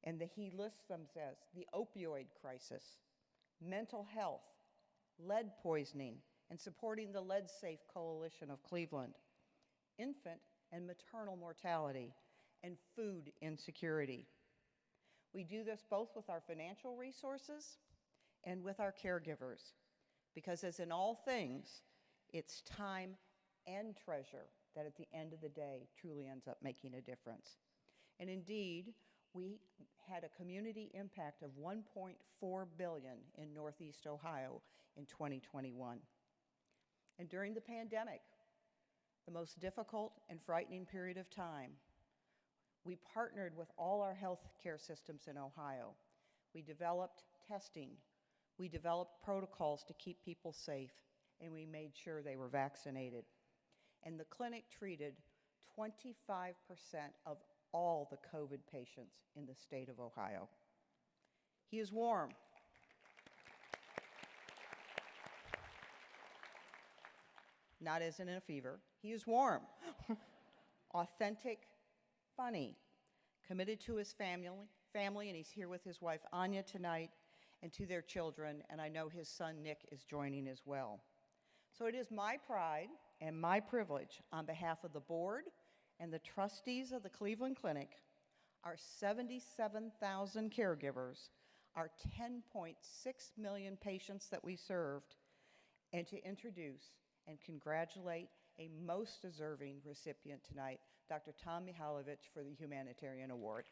Speaker 21: and he lists them as the opioid crisis, mental health, lead poisoning, and supporting the Lead Safe Coalition of Cleveland, infant and maternal mortality, and food insecurity. We do this both with our financial resources and with our caregivers, because as in all things, it's time and treasure that at the end of the day truly ends up making a difference. And indeed, we had a community impact of $1.4 billion in Northeast Ohio in 2021. And during the pandemic, the most difficult and frightening period of time, we partnered with all our healthcare systems in Ohio. We developed testing, we developed protocols to keep people safe, and we made sure they were vaccinated. And the clinic treated 25% of all the COVID patients in the state of Ohio. He is warm. Not as in a fever. He is warm, authentic, funny, committed to his family, and he's here with his wife Anya tonight, and to their children, and I know his son Nick is joining as well. So it is my pride and my privilege on behalf of the board and the trustees of the Cleveland Clinic, our 77,000 caregivers, our 10.6 million patients that we served, and to introduce and congratulate a most deserving recipient tonight, Dr. Tom Mihailovich, for the Humanitarian Award.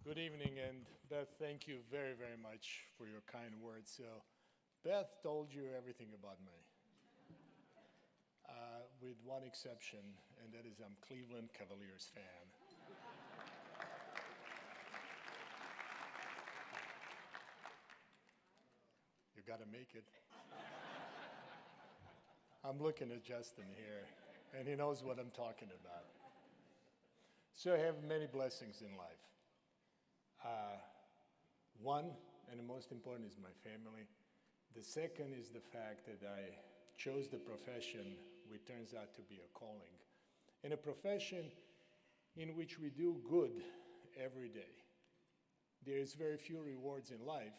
Speaker 2: Good evening, and Beth, thank you very, very much for your kind words. So, Beth told you everything about me, with one exception, and that is I'm Cleveland Cavaliers fan. You gotta make it. I'm looking at Justin here, and he knows what I'm talking about. So I have many blessings in life. One, and the most important, is my family. The second is the fact that I chose the profession which turns out to be a calling, and a profession in which we do good every day. There's very few rewards in life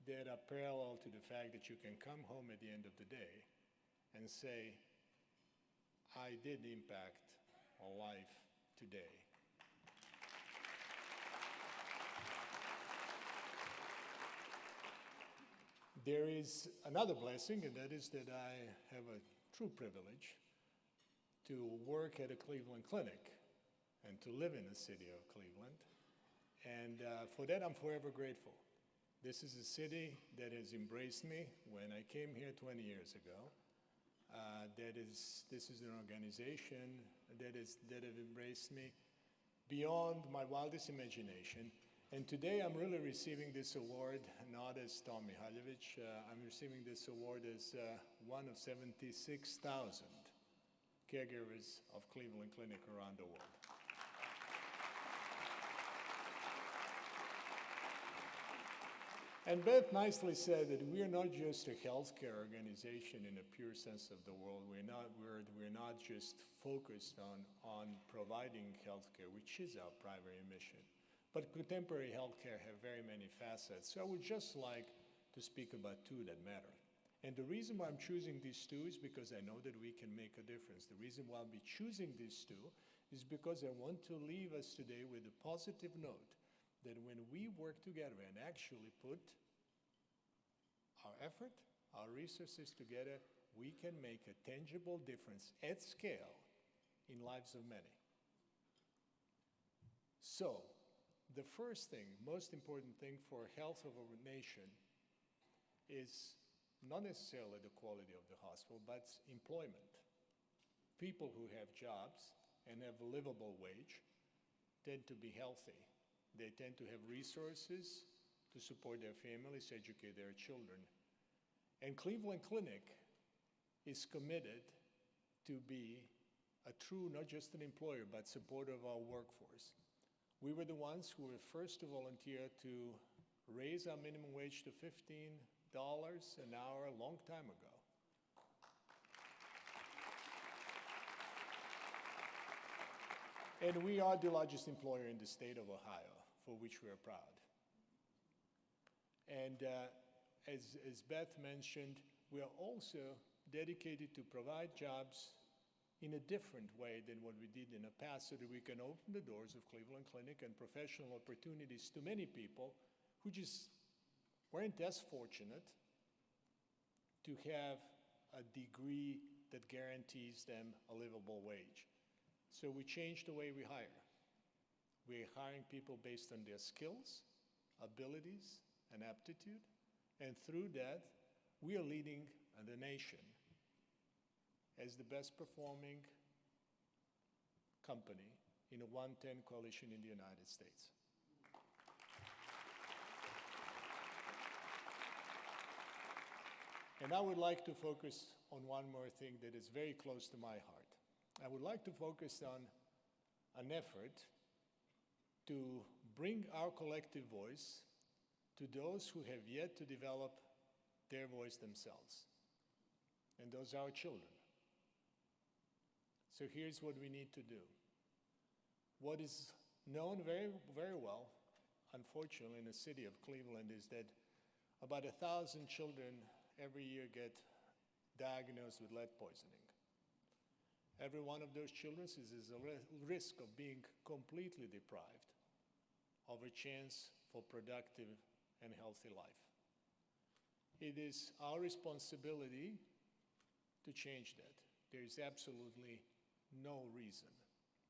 Speaker 2: that are parallel to the fact that you can come home at the end of the day and say, I did impact a life today. There is another blessing, and that is that I have a true privilege to work at a Cleveland clinic and to live in the city of Cleveland. And for that, I'm forever grateful. This is a city that has embraced me when I came here 20 years ago. This is an organization that have embraced me beyond my wildest imagination. And today I'm really receiving this award not as Tom Mihailovich. I'm receiving this award as one of 76,000 caregivers of Cleveland Clinic around the world. And Beth nicely said that we are not just a healthcare organization in a pure sense of the word. We're not just focused on providing healthcare, which is our primary mission. But contemporary healthcare have very many facets. So I would just like to speak about two that matter. And the reason why I'm choosing these two is because I know that we can make a difference. The reason why I'll be choosing these two is because I want to leave us today with a positive note that when we work together and actually put our effort, our resources together, we can make a tangible difference at scale in lives of many. So, the first thing, most important thing for health of a nation is not necessarily the quality of the hospital, but employment. People who have jobs and have a livable wage tend to be healthy. They tend to have resources to support their families, educate their children. And Cleveland Clinic is committed to be a true, not just an employer, but supporter of our workforce. We were the ones who were first to volunteer to raise our minimum wage to $15 an hour a long time ago. And we are the largest employer in the state of Ohio, for which we are proud. And as Beth mentioned, we are also dedicated to provide jobs in a different way than what we did in the past so that we can open the doors of Cleveland Clinic and professional opportunities to many people who just weren't as fortunate to have a degree that guarantees them a livable wage. So we changed the way we hire. We're hiring people based on their skills, abilities, and aptitude. And through that, we are leading the nation as the best performing company in a 110 coalition in the United States. And I would like to focus on one more thing that is very close to my heart. I would like to focus on an effort to bring our collective voice to those who have yet to develop their voice themselves. And those are our children. So here's what we need to do. What is known very, very well, unfortunately, in the city of Cleveland is that about 1,000 children every year get diagnosed with lead poisoning. Every one of those children is a risk of being completely deprived of a chance for productive and healthy life. It is our responsibility to change that. There is absolutely no reason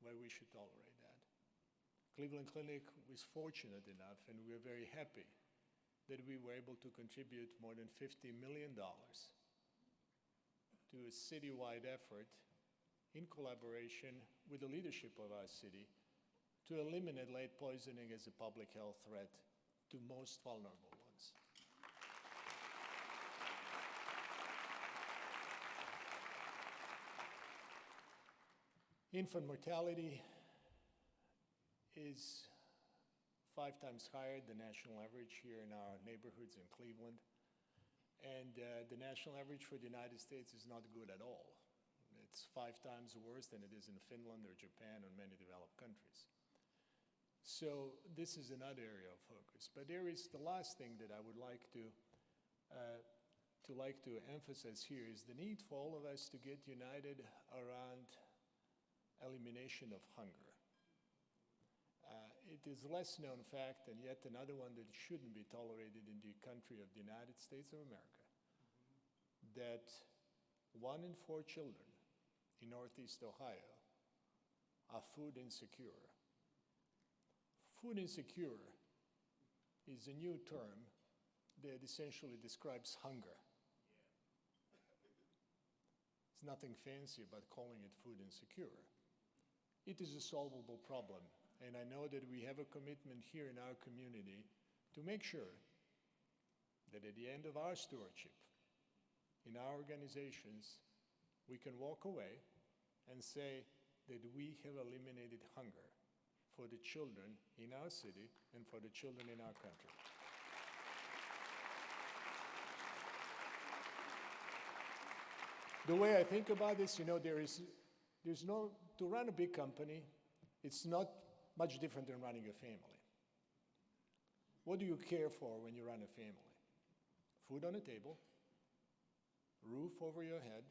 Speaker 2: why we should tolerate that. Cleveland Clinic was fortunate enough, and we're very happy that we were able to contribute more than $50 million to a citywide effort in collaboration with the leadership of our city to eliminate lead poisoning as a public health threat to most vulnerable ones. Infant mortality is 5 times higher than the national average here in our neighborhoods in Cleveland. And the national average for the United States is not good at all. It's 5 times worse than it is in Finland or Japan or many developed countries. So this is another area of focus. But there is the last thing that I would like to emphasize here is the need for all of us to get united around elimination of hunger. It is a less known fact, and yet another one that shouldn't be tolerated in the country of the United States of America, that 1 in 4 children in Northeast Ohio are food insecure. Food insecure is a new term that essentially describes hunger. It's nothing fancy about calling it food insecure. It is a solvable problem and I know that we have a commitment here in our community to make sure that at the end of our stewardship, in our organizations, we can walk away and say that we have eliminated hunger for the children in our city and for the children in our country. The way I think about this, there's no, to run a big company, it's not much different than running a family. What do you care for when you run a family? Food on the table, roof over your head,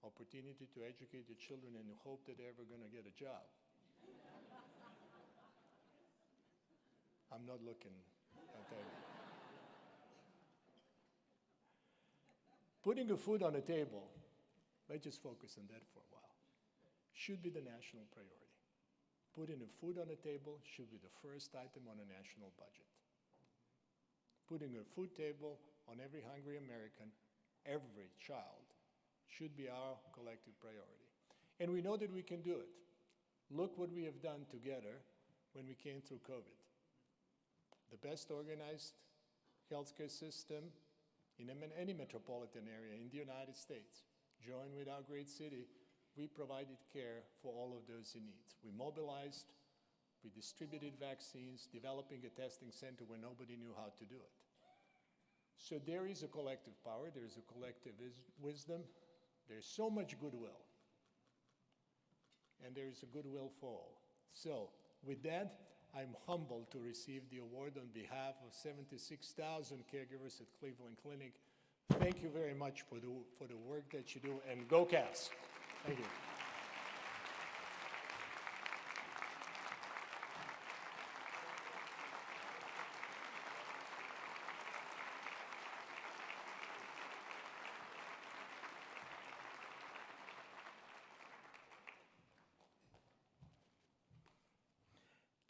Speaker 2: opportunity to educate your children and hope that they're ever going to get a job. I'm not looking, I'll tell you. Putting the food on the table, let's just focus on that for a while, should be the national priority. Putting the food on the table should be the first item on a national budget. Putting a food table on every hungry American, every child, should be our collective priority. And we know that we can do it. Look what we have done together when we came through COVID. The best organized healthcare system in any metropolitan area in the United States. Joined with our great city, we provided care for all of those in need. We mobilized, we distributed vaccines, developing a testing center where nobody knew how to do it. So there is a collective power, there is a collective wisdom, there's so much goodwill, and there is a goodwill for all. So with that, I'm humbled to receive the award on behalf of 76,000 caregivers at Cleveland Clinic. Thank you very much for the work that you do, and go Cavs. Thank you.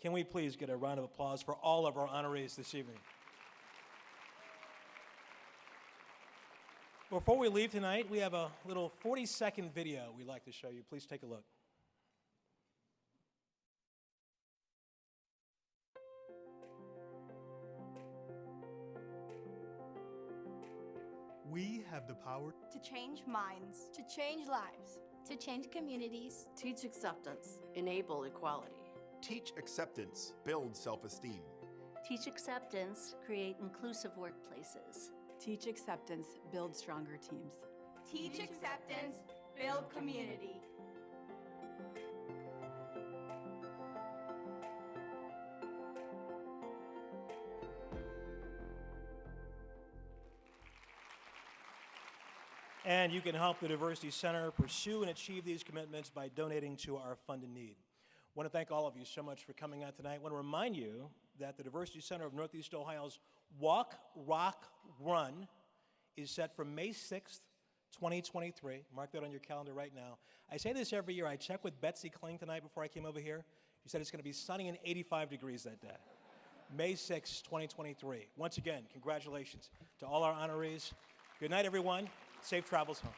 Speaker 1: Can we please get a round of applause for all of our honorees this evening? Before we leave tonight, we have a little 40-second video we'd like to show you. Please take a look.
Speaker 3: We have the power
Speaker 11: to change minds, to change lives,
Speaker 10: to change communities.
Speaker 22: Teach acceptance, enable equality.
Speaker 3: Teach acceptance, build self-esteem.
Speaker 23: Teach acceptance, create inclusive workplaces.
Speaker 24: Teach acceptance, build stronger teams.
Speaker 11: Teach acceptance, build community.
Speaker 1: And you can help the Diversity Center pursue and achieve these commitments by donating to our Fund in Need. I want to thank all of you so much for coming out tonight. I want to remind you that the Diversity Center of Northeast Ohio's Walk, Rock, Run is set for May 6th, 2023. Mark that on your calendar right now. I say this every year. I checked with Betsy Kling tonight before I came over here. She said it's going to be sunny and 85 degrees that day. May 6th, 2023. Once again, congratulations to all our honorees. Good night, everyone. Safe travels home.